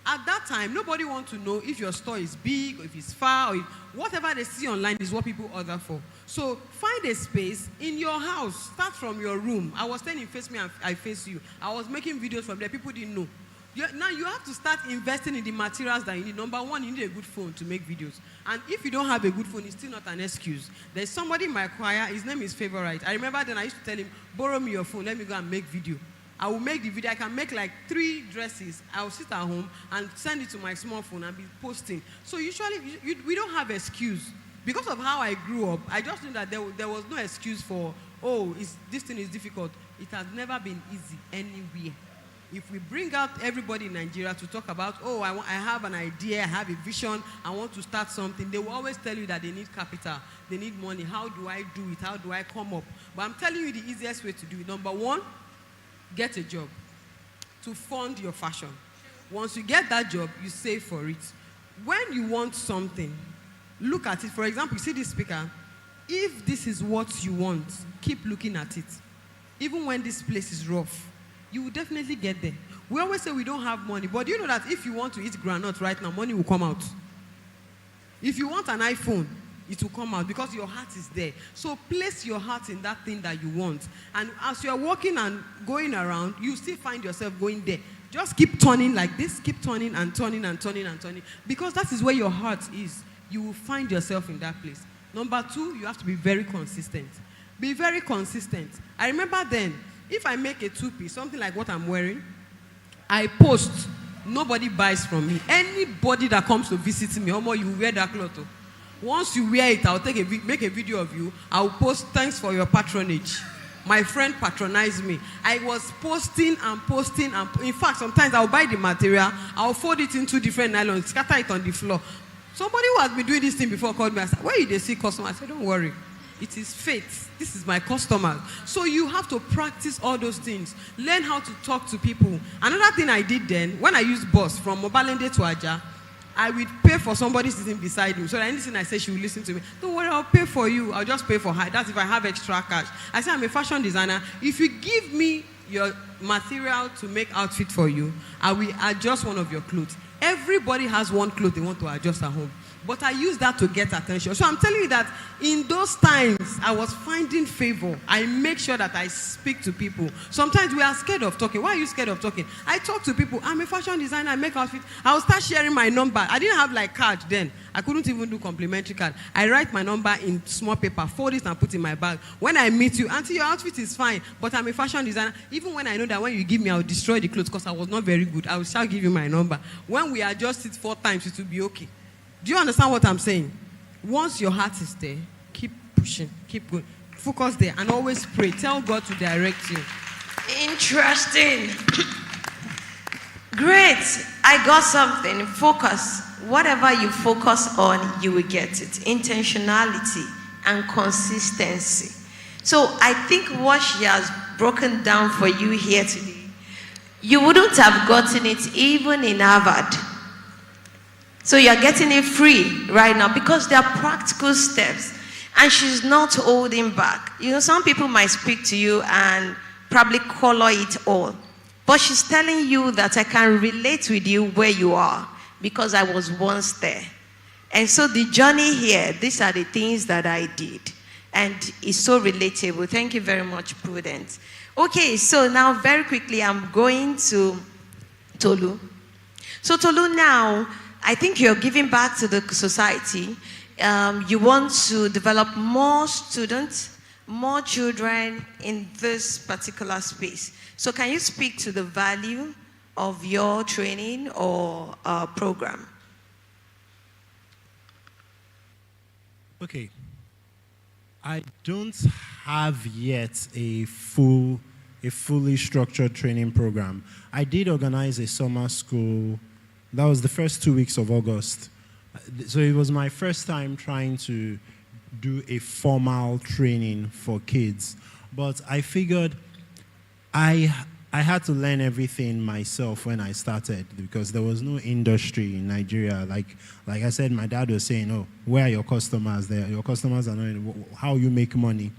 At that time, nobody wants to know if your store is big, or if it's far, or whatever they see online is what people order for. So find a space in your house. Start from your room. I was staying in Face Me and I Face You. I was making videos from there. People didn't know. Now you have to start investing in the materials that you need. Number one, you need a good phone to make videos. And if you don't have a good phone, it's still not an excuse. There's somebody in my choir, his name is Favorite. I remember then I used to tell him, borrow me your phone, let me go and make video. I will make the video. I can make like 3 dresses. I will sit at home and send it to my small phone and be posting. So usually, we don't have excuse. Because of how I grew up, I just knew that there was no excuse for, this thing is difficult. It has never been easy anywhere. If we bring out everybody in Nigeria to talk about, I have an idea, I have a vision, I want to start something, they will always tell you that they need capital, they need money. How do I do it? How do I come up? But I'm telling you the easiest way to do it. Number one, get a job to fund your fashion. Once you get that job, you save for it. When you want something, look at it. For example, you see this speaker. If this is what you want, keep looking at it. Even when this place is rough, you will definitely get there. We always say we don't have money, but do you know that if you want to eat granite right now, money will come out? If you want an iPhone, it will come out because your heart is there. So place your heart in that thing that you want. And as you are walking and going around, you still find yourself going there. Just keep turning like this, keep turning and turning and turning and turning. Because that is where your heart is. You will find yourself in that place. Number 2, you have to be very consistent. Be very consistent. I remember then, if I make a 2-piece, something like what I'm wearing, I post, nobody buys from me. Anybody that comes to visit me, you wear that cloth. Once you wear it, I'll make a video of you. I'll post, thanks for your patronage. My friend patronized me. I was posting and posting. In fact, sometimes I'll buy the material, I'll fold it into different nylons, scatter it on the floor. Somebody who has been doing this thing before called me. I said, where did they see customers? I said, don't worry. It is faith. This is my customer. So you have to practice all those things. Learn how to talk to people. Another thing I did then, when I used bus from Mobalende to Aja, I would pay for somebody sitting beside me. So that anything I say, she will listen to me. Don't worry, I'll pay for you. I'll just pay for her. That's if I have extra cash. I say, I'm a fashion designer. If you give me your material to make outfit for you, I will adjust one of your clothes. Everybody has one cloth they want to adjust at home. But I use that to get attention. So I'm telling you that in those times, I was finding favor. I make sure that I speak to people. Sometimes we are scared of talking. Why are you scared of talking? I talk to people. I'm a fashion designer. I make outfits. I'll start sharing my number. I didn't have like card then. I couldn't even do complimentary card. I write my number in small paper, fold it and put it in my bag. When I meet you, auntie, your outfit is fine, but I'm a fashion designer. Even when I know that when you give me, I'll destroy the clothes because I was not very good, I will shall give you my number. When we adjust it 4 times, it will be okay. Do you understand what I'm saying? Once your heart is there, keep pushing, keep going. Focus there and always pray. Tell God to direct you. Interesting. Great. I got something. Focus. Whatever you focus on, you will get it. Intentionality and consistency. So I think what she has broken down for you here today, you wouldn't have gotten it even in Harvard. So you're getting it free right now because there are practical steps. And she's not holding back. You know, some people might speak to you and probably color it all. But she's telling you that I can relate with you where you are because I was once there. And so the journey here, these are the things that I did. And it's so relatable. Thank you very much, Prudence. Okay, so now very quickly, I'm going to Tolu. So Tolu, now, I think you're giving back to the society. You want to develop more students, more children in this particular space. So can you speak to the value of your training or program? Okay. I don't have yet a fully structured training program. I did organize a summer school. That was the first 2 weeks of August. So it was my first time trying to do a formal training for kids. But I figured I had to learn everything myself when I started because there was no industry in Nigeria. Like I said, my dad was saying, oh, where are your customers? Your customers are not, how you make money.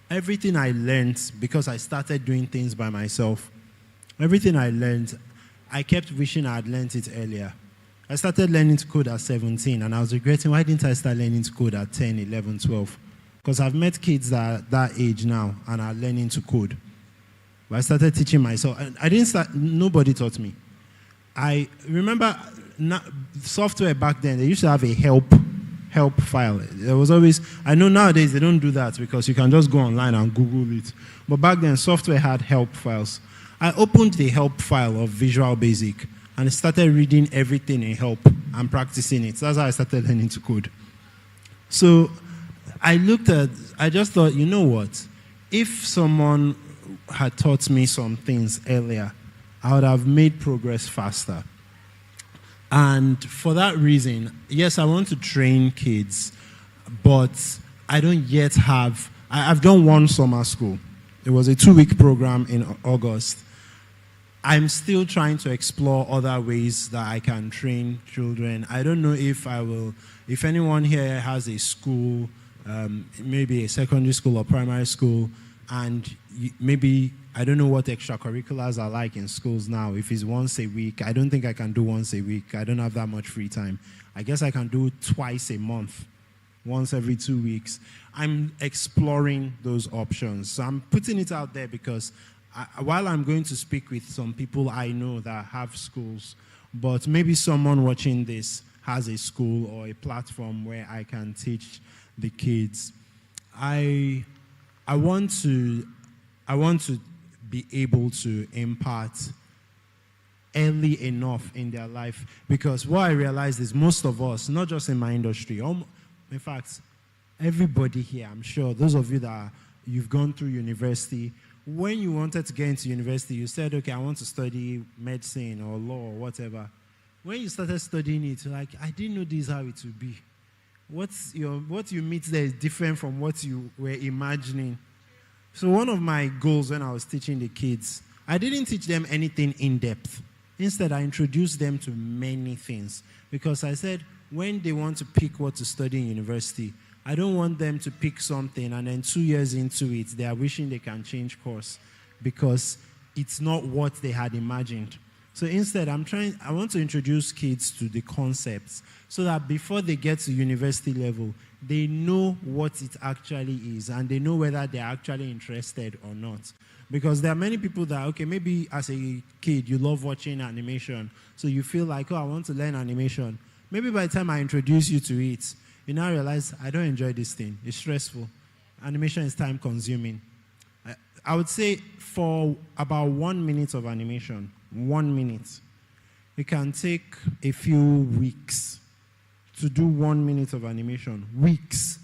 Everything I learned, because I started doing things by myself, everything I learned, I kept wishing I had learned it earlier. I started learning to code at 17, and I was regretting, why didn't I start learning to code at 10, 11, 12? Because I've met kids that are that age now and are learning to code. But I started teaching myself. And I didn't start, nobody taught me. I remember software back then, they used to have a help file. There was always, I know nowadays they don't do that because you can just go online and Google it. But back then, software had help files. I opened the help file of Visual Basic and started reading everything in help and practicing it. That's how I started learning to code. So I just thought, you know what? If someone had taught me some things earlier, I would have made progress faster. And for that reason, yes, I want to train kids, but I don't yet have, I've done one summer school. It was a 2-week program in August. I'm still trying to explore other ways that I can train children. I don't know if if anyone here has a school, maybe a secondary school or primary school, and maybe, I don't know what extracurriculars are like in schools now. If it's once a week, I don't think I can do once a week. I don't have that much free time. I guess I can do twice a month, once every 2 weeks. I'm exploring those options. So I'm putting it out there because while I'm going to speak with some people I know that have schools, but maybe someone watching this has a school or a platform where I can teach the kids. I want to be able to impart early enough in their life, because what I realized is most of us, not just in my industry, in fact, everybody here, I'm sure, those of you that you've gone through university, when you wanted to get into university, you said, okay, I want to study medicine or law or whatever. When you started studying it, you're like, I didn't know this is how it would be. What you meet there is different from what you were imagining. So one of my goals when I was teaching the kids, I didn't teach them anything in depth. Instead, I introduced them to many things. Because I said, when they want to pick what to study in university, I don't want them to pick something and then 2 years into it, they are wishing they can change course because it's not what they had imagined. So instead, I want to introduce kids to the concepts so that before they get to university level, they know what it actually is and they know whether they're actually interested or not. Because there are many people that, okay, maybe as a kid, you love watching animation, so you feel like, oh, I want to learn animation. Maybe by the time I introduce you to it, you now realize, I don't enjoy this thing. It's stressful. Animation is time consuming. I would say for about 1 minute of animation, 1 minute, it can take a few weeks to do 1 minute of animation. Weeks.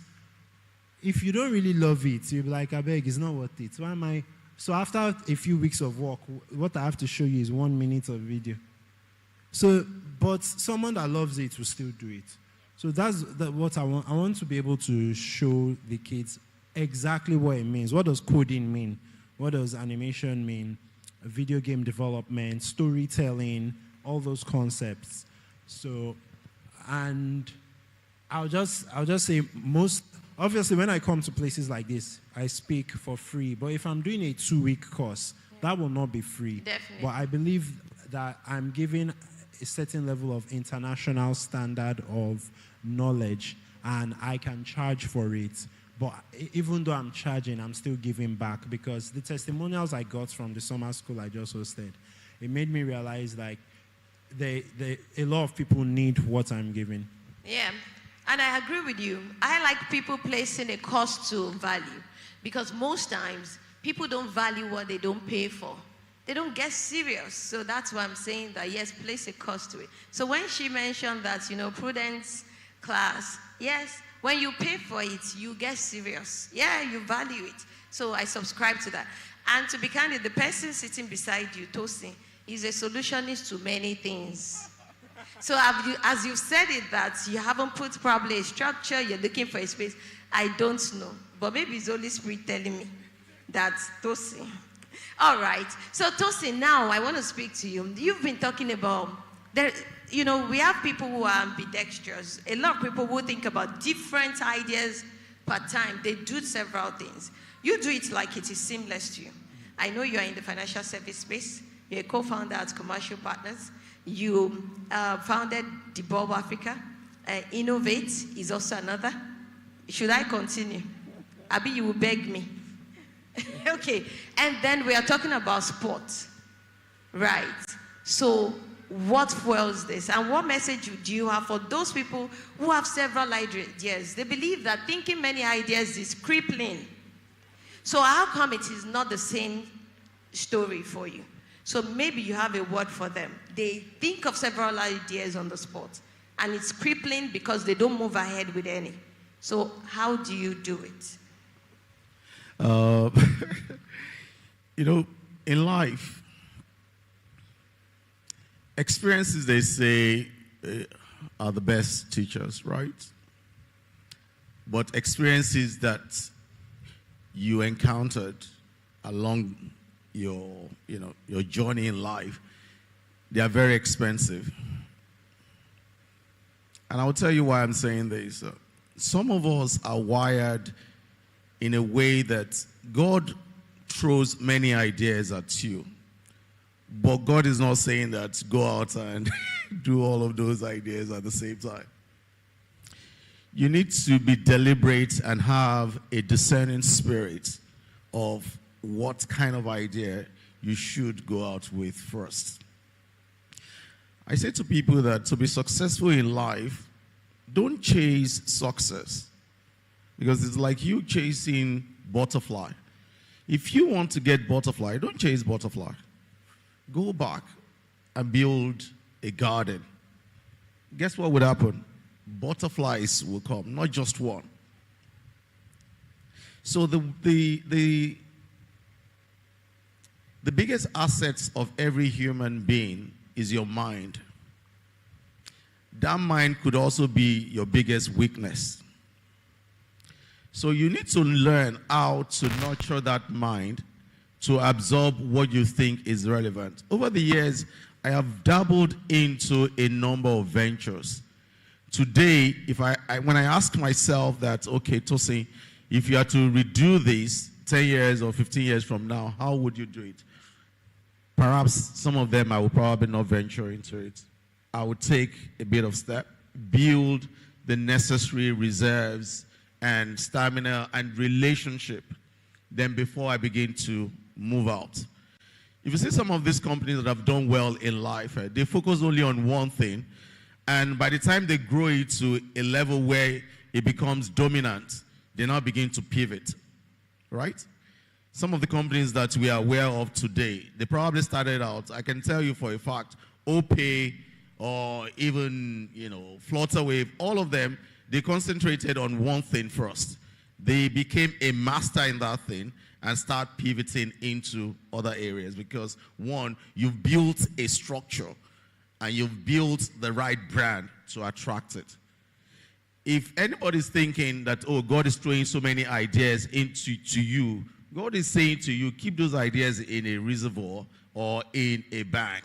If you don't really love it, you'll be like, I beg, it's not worth it. Why am I? So after a few weeks of work, what I have to show you is 1 minute of video. So, but someone that loves it will still do it. So that's what I want. I want to be able to show the kids exactly what it means. What does coding mean? What does animation mean? Video game development, storytelling, all those concepts. So, and I'll just say obviously when I come to places like this, I speak for free. But if I'm doing a 2-week course, that will not be free. Definitely. But I believe that I'm giving a certain level of international standard of knowledge and I can charge for it. But even though I'm charging, I'm still giving back because the testimonials I got from the summer school I just hosted, it made me realize like a lot of people need what I'm giving. Yeah, and I agree with you. I like people placing a cost to value because most times people don't value what they don't pay for. They don't get serious. So that's why I'm saying that, yes, place a cost to it. So when she mentioned that, Prudence class, yes, when you pay for it, you get serious. Yeah, you value it. So I subscribe to that. And to be candid, the person sitting beside you, Tosin, is a solutionist to many things. So as you've said it, that you haven't put probably a structure, you're looking for a space, I don't know. But maybe it's Holy Spirit telling me that Tosin. All right. So Tosin, now I want to speak to you. You've been talking about, we have people who are ambidextrous. A lot of people who think about different ideas per time. They do several things. You do it like it is seamless to you. I know you are in the financial service space. You're a co-founder at Commercial Partners. You founded the Bulb Africa. Innovate is also another. Should I continue? Abi, you will beg me. Okay, and then we are talking about sports, right? So what fuels this? And what message do you have for those people who have several ideas? They believe that thinking many ideas is crippling. So how come it is not the same story for you? So maybe you have a word for them. They think of several ideas on the spot, and it's crippling because they don't move ahead with any. So how do you do it? In life, experiences, they say, are the best teachers, right? But experiences that you encountered along your journey in life, they are very expensive. And I'll tell you why I'm saying this. Some of us are wired in a way that God throws many ideas at you. But God is not saying that go out and do all of those ideas at the same time. You need to be deliberate and have a discerning spirit of what kind of idea you should go out with first. I say to people that to be successful in life, don't chase success. Because it's like you chasing butterfly. If you want to get butterfly, don't chase butterfly. Go back and build a garden. Guess what would happen? Butterflies will come, not just one. So the biggest assets of every human being is your mind. That mind could also be your biggest weakness. So you need to learn how to nurture that mind to absorb what you think is relevant. Over the years, I have dabbled into a number of ventures. Today, when I ask myself that, okay, Tosin, if you had to redo this 10 years or 15 years from now, how would you do it? Perhaps some of them I would probably not venture into it. I would take a bit of step, build the necessary reserves and stamina and relationship, then before I begin to move out. If you see some of these companies that have done well in life, they focus only on one thing, and by the time they grow it to a level where it becomes dominant, they now begin to pivot, right? Some of the companies that we are aware of today, they probably started out, I can tell you for a fact, OPay or even, Flutterwave, all of them, they concentrated on one thing first. They became a master in that thing and start pivoting into other areas because, one, you've built a structure and you've built the right brand to attract it. If anybody's thinking that, oh, God is throwing so many ideas into you, God is saying to you, keep those ideas in a reservoir or in a bank.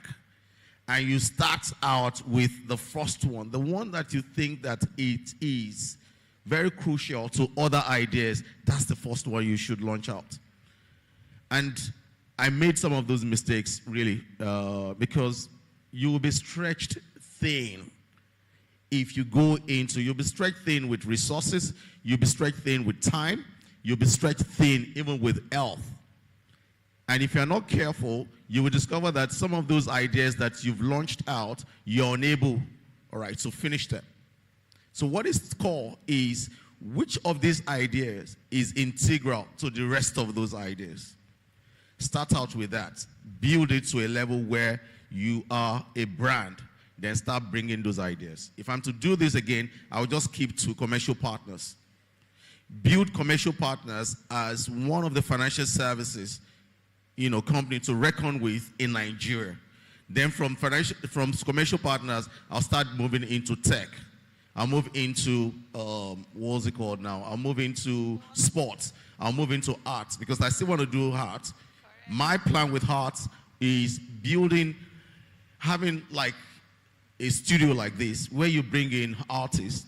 And you start out with the first one, the one that you think that it is very crucial to other ideas. That's the first one you should launch out. And I made some of those mistakes, really, because you will be stretched thin if you go into, you'll be stretched thin with resources, you'll be stretched thin with time, you'll be stretched thin even with health. And if you're not careful, you will discover that some of those ideas that you've launched out, you're unable, to finish them. So what is core is which of these ideas is integral to the rest of those ideas. Start out with that. Build it to a level where you are a brand. Then start bringing those ideas. If I'm to do this again, I'll just keep to commercial partners. Build commercial partners as one of the financial services company to reckon with in Nigeria. Then from commercial partners, I'll start moving into tech. I'll move into, what's it called now? I'll move into sports. I'll move into art because I still want to do art. My plan with art is having like a studio like this where you bring in artists,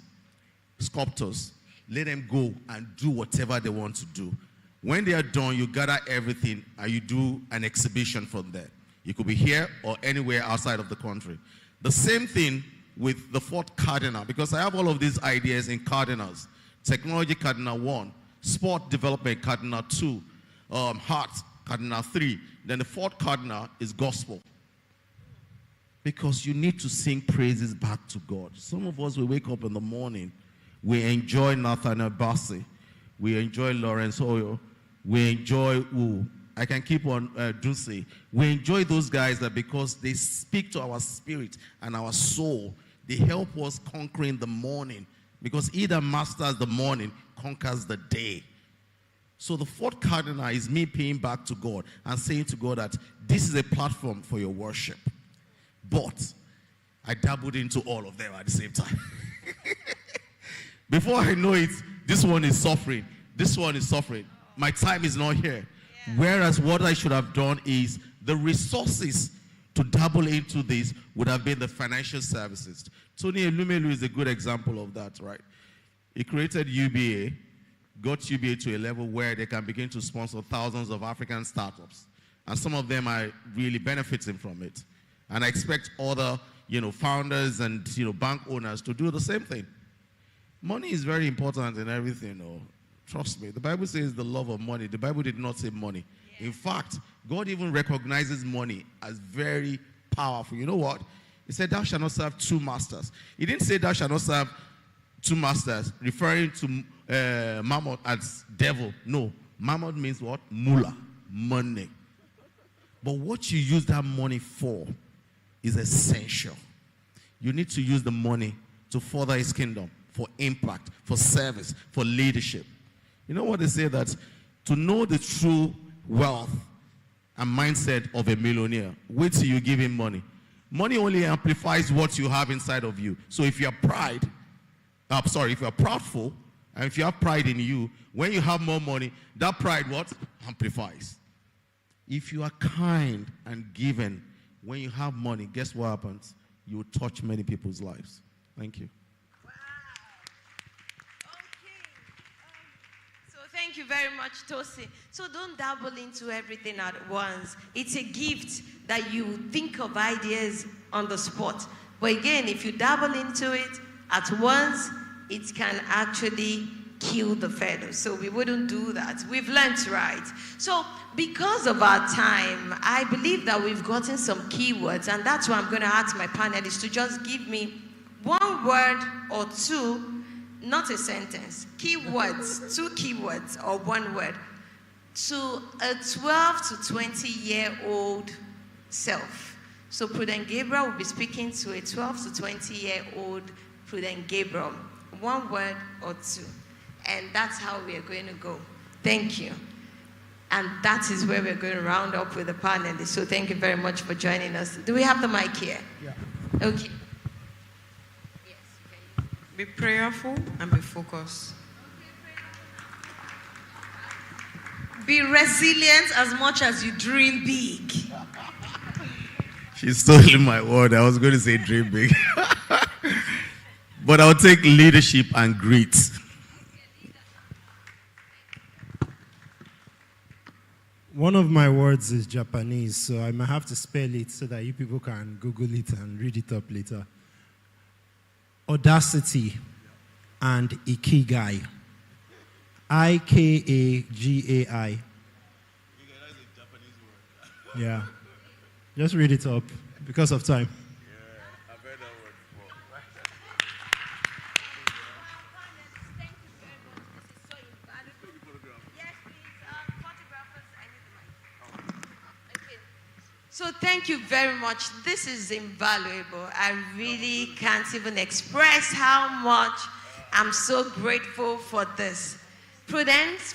sculptors, let them go and do whatever they want to do. When they are done, you gather everything and you do an exhibition from there. You could be here or anywhere outside of the country. The same thing with the fourth cardinal, because I have all of these ideas in cardinals. Technology cardinal 1, sport development cardinal 2, heart, cardinal 3. Then the fourth cardinal is gospel. Because you need to sing praises back to God. Some of us, we wake up in the morning, we enjoy Nathaniel Bassey, we enjoy Lawrence Oyo, we enjoy I can keep on Dunse. We enjoy those guys that because they speak to our spirit and our soul, they help us conquering the morning. Because he that masters the morning conquers the day. So the fourth cardinal is me paying back to God and saying to God that this is a platform for your worship. But I dabbled into all of them at the same time. Before I know it, this one is suffering. This one is suffering. My time is not here. Yeah. Whereas what I should have done is the resources to dabble into this would have been the financial services. Tony Elumelu is a good example of that, right? He created UBA, got UBA to a level where they can begin to sponsor thousands of African startups. And some of them are really benefiting from it. And I expect other, founders and, bank owners to do the same thing. Money is very important in everything, Trust me. The Bible says the love of money. The Bible did not say money. Yeah. In fact, God even recognizes money as very powerful. You know what? He said, thou shalt not serve two masters. He didn't say thou shalt not serve two masters, referring to Mammon as devil. No. Mammon means what? Mullah. Money. But what you use that money for is essential. You need to use the money to further his kingdom, for impact, for service, for leadership. You know what they say, that to know the true wealth and mindset of a millionaire, wait till you give him money. Money only amplifies what you have inside of you. So if you are if you are proudful, and if you have pride in you, when you have more money, that pride what? Amplifies. If you are kind and giving, when you have money, guess what happens? You will touch many people's lives. Thank you. Thank you very much, Tosi. So don't dabble into everything at once. It's a gift that you think of ideas on the spot. But again, if you dabble into it at once, it can actually kill the fellow. So we wouldn't do that. We've learned, right? So because of our time, I believe that we've gotten some keywords, and that's why I'm going to ask my panelists to just give me one word or two. Not a sentence, keywords, two keywords or one word, to a 12 to 20-year-old self. So Prudent Gabriel will be speaking to a 12 to 20-year-old Prudent Gabriel. One word or two. And that's how we are going to go. Thank you. And that is where we're going to round up with the panelists. So thank you very much for joining us. Do we have the mic here? Yeah. Okay. Be prayerful and be focused. Be resilient as much as you dream big. She's stealing my word. I was going to say dream big. But I'll take leadership and grit. One of my words is Japanese, so I might have to spell it so that you people can Google it and read it up later. Audacity and Ikigai. I-K-A-G-A-I. Yeah. Just read it up because of time. Yeah, I've heard that word before. So thank you very much. This is invaluable. I really can't even express how much I'm so grateful for this. Prudence,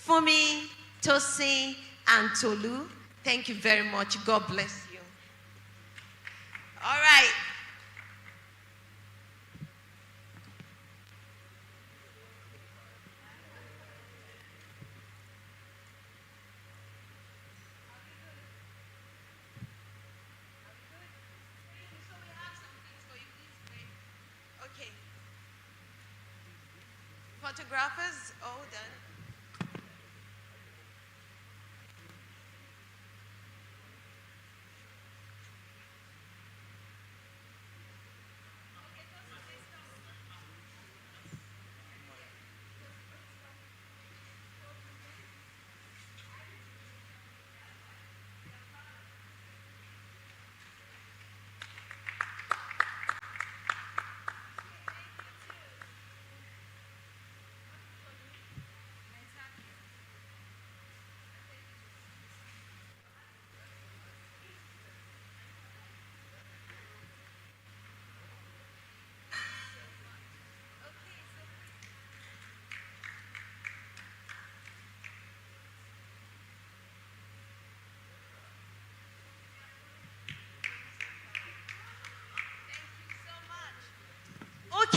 Fumi, Tosi, and Tolu, thank you very much. God bless you. All right. Photographers, all done.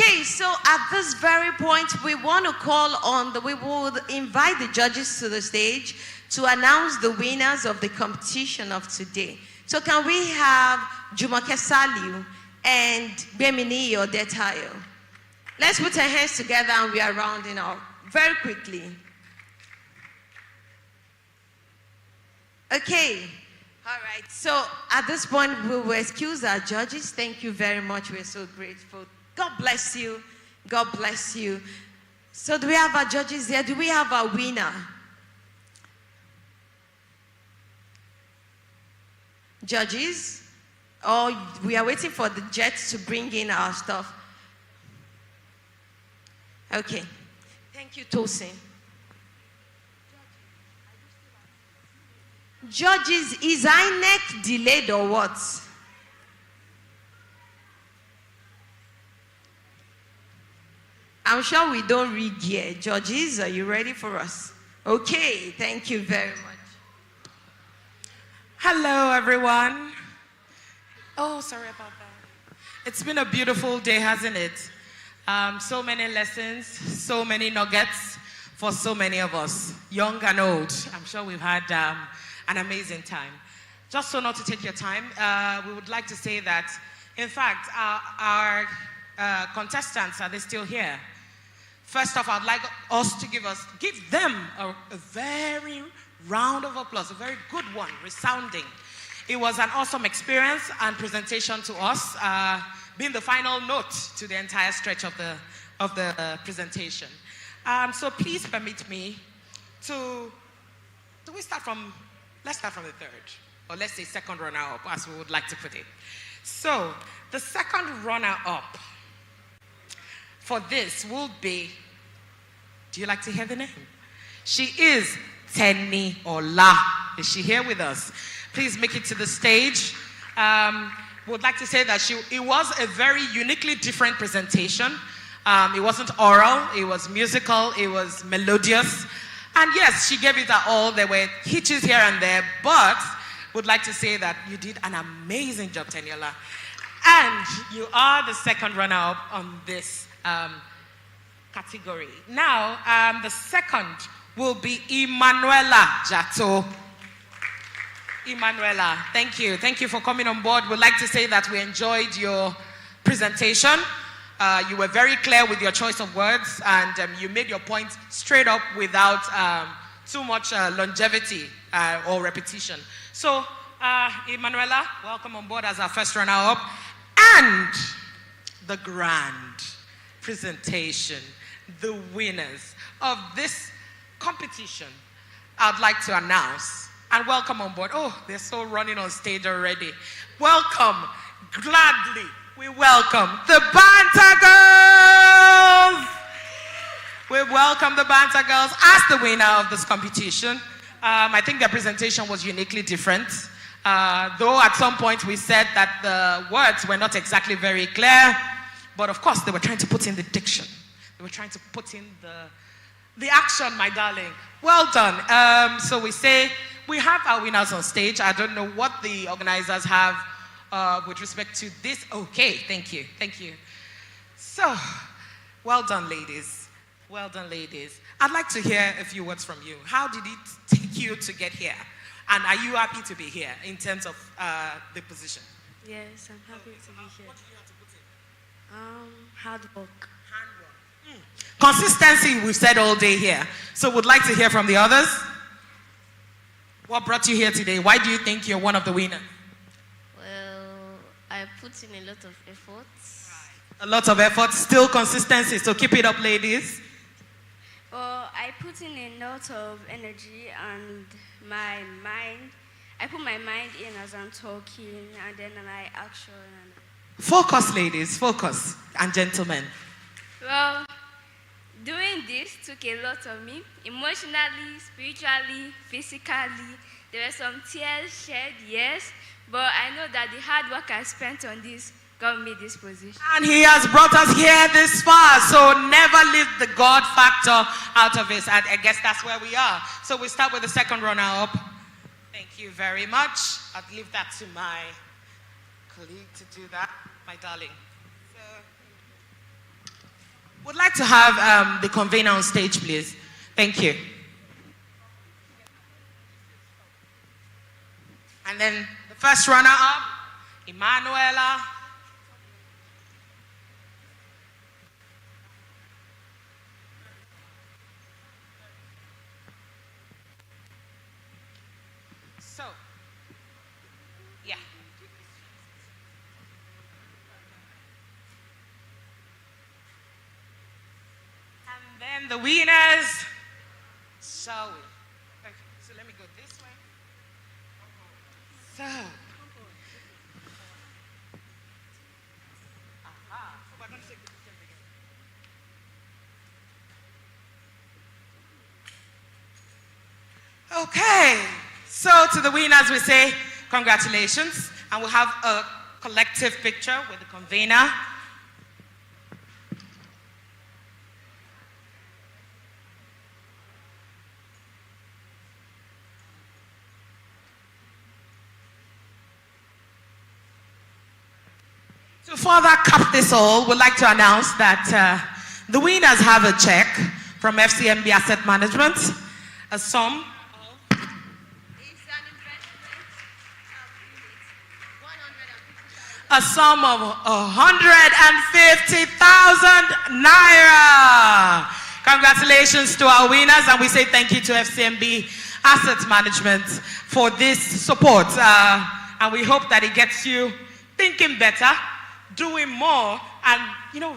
Okay, so at this very point, we want to we will invite the judges to the stage to announce the winners of the competition of today. So can we have Jumoke Saliu and Bemini Odetayo? Let's put our hands together and we are rounding up very quickly. Okay. All right. So at this point, we will excuse our judges. Thank you very much. We're so grateful. God bless you. God bless you. So do we have our judges there? Do we have our winner? Judges? Or we are waiting for the jets to bring in our stuff? Okay. Thank you, Tosin. Judges, is INEC delayed or what? I'm sure we don't read here. Judges, are you ready for us? Okay, thank you very much. Hello, everyone. Oh, sorry about that. It's been a beautiful day, hasn't it? So many lessons, so many nuggets for so many of us, young and old. I'm sure we've had an amazing time. Just so not to take your time, we would like to say that, in fact, our contestants, are they still here? First off, I'd like us to give them a very round of applause, a very good one, resounding. It was an awesome experience and presentation to us, being the final note to the entire stretch of the presentation. So please permit me to, let's start from the third, or let's say second runner-up, as we would like to put it. So the second runner-up for this will be, do you like to hear the name? She is Tenny Ola. Is she here with us? Please make it to the stage. Would like to say that it was a very uniquely different presentation. It wasn't oral, it was musical, it was melodious. And yes, she gave it her all. There were hitches here and there, but would like to say that you did an amazing job, Teniola. And you are the second runner-up on this category. Now, the second will be Emanuela Jato. Emanuela, thank you. Thank you for coming on board. We'd like to say that we enjoyed your presentation. You were very clear with your choice of words, and you made your point straight up without too much longevity or repetition. So, Emanuela, welcome on board as our first runner-up. And the grand presentation, the winners of this competition, I'd like to announce and welcome on board. Oh, they're so running on stage already. Welcome, gladly, we welcome the Banter Girls. We welcome the Banter Girls as the winner of this competition. I think their presentation was uniquely different. Though at some point we said that the words were not exactly very clear, but of course they were trying to put in the diction. They were trying to put in the action, my darling. Well done. So we say we have our winners on stage. I don't know what the organizers have with respect to this. Okay, thank you, thank you. So, well done, ladies. Well done, ladies. I'd like to hear a few words from you. How did it take you to get here? And are you happy to be here in terms of the position? Yes, I'm happy to be here. What did you have to put in? Hard work. Consistency, we've said all day here. So we'd like to hear from the others. What brought you here today? Why do you think you're one of the winners? Well, I put in a lot of efforts. A lot of effort, still consistency. So keep it up, ladies. Well, I put in a lot of energy and my mind. I put my mind in as I'm talking, and then my action. Focus, ladies. Focus. And gentlemen. Well, doing this took a lot of me, emotionally, spiritually, physically. There were some tears shed, yes, but I know that the hard work I spent on this got me this position. And he has brought us here this far, so never leave the God factor out of it. I guess that's where we are. So we start with the second runner-up. Thank you very much. I'll leave that to my colleague to do that, my darling. Would like to have the convener on stage, please. Thank you. And then the first runner-up, Emanuela. So, yeah. And then the winners, shall we? Okay, so let me go this way. So, we're going to take the picture again. Okay, so to the winners we say congratulations, and we'll have a collective picture with the convener. To further cap this all, we'd like to announce that the winners have a check from FCMB Asset Management, a sum of 150,000 naira. Congratulations to our winners, and we say thank you to FCMB Asset Management for this support. And we hope that it gets you thinking better, doing more, and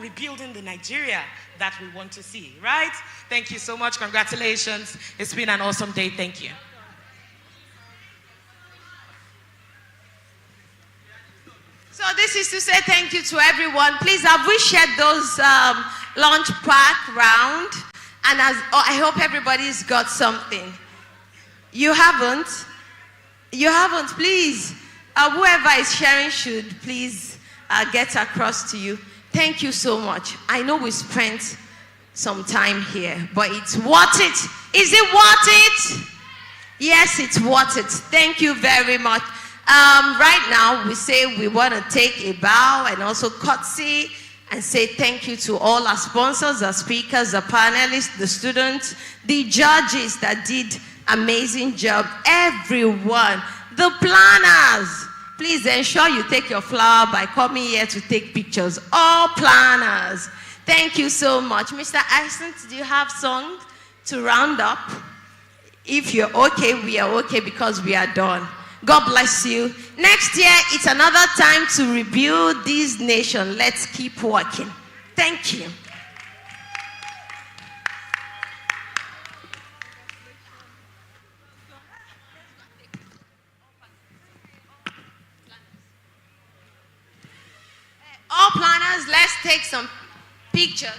rebuilding the Nigeria that we want to see, right? Thank you so much. Congratulations. It's been an awesome day. Thank you. So this is to say thank you to everyone. Please, have we shared those lunch pack round? And I hope everybody's got something. You haven't? You haven't, please. Whoever is sharing should please get across to you. Thank you so much. I know we spent some time here, but it's worth it. Is it worth it? Yes, it's worth it. Thank you very much. Right now, we say we want to take a bow and also curtsy and say thank you to all our sponsors, our speakers, the panelists, the students, the judges that did amazing job, everyone, the planners. Please ensure you take your flower by coming here to take pictures. All planners. Thank you so much. Mr. Isaac, do you have songs to round up? If you're okay, we are okay because we are done. God bless you. Next year, it's another time to rebuild this nation. Let's keep working. Thank you. All planners, let's take some pictures.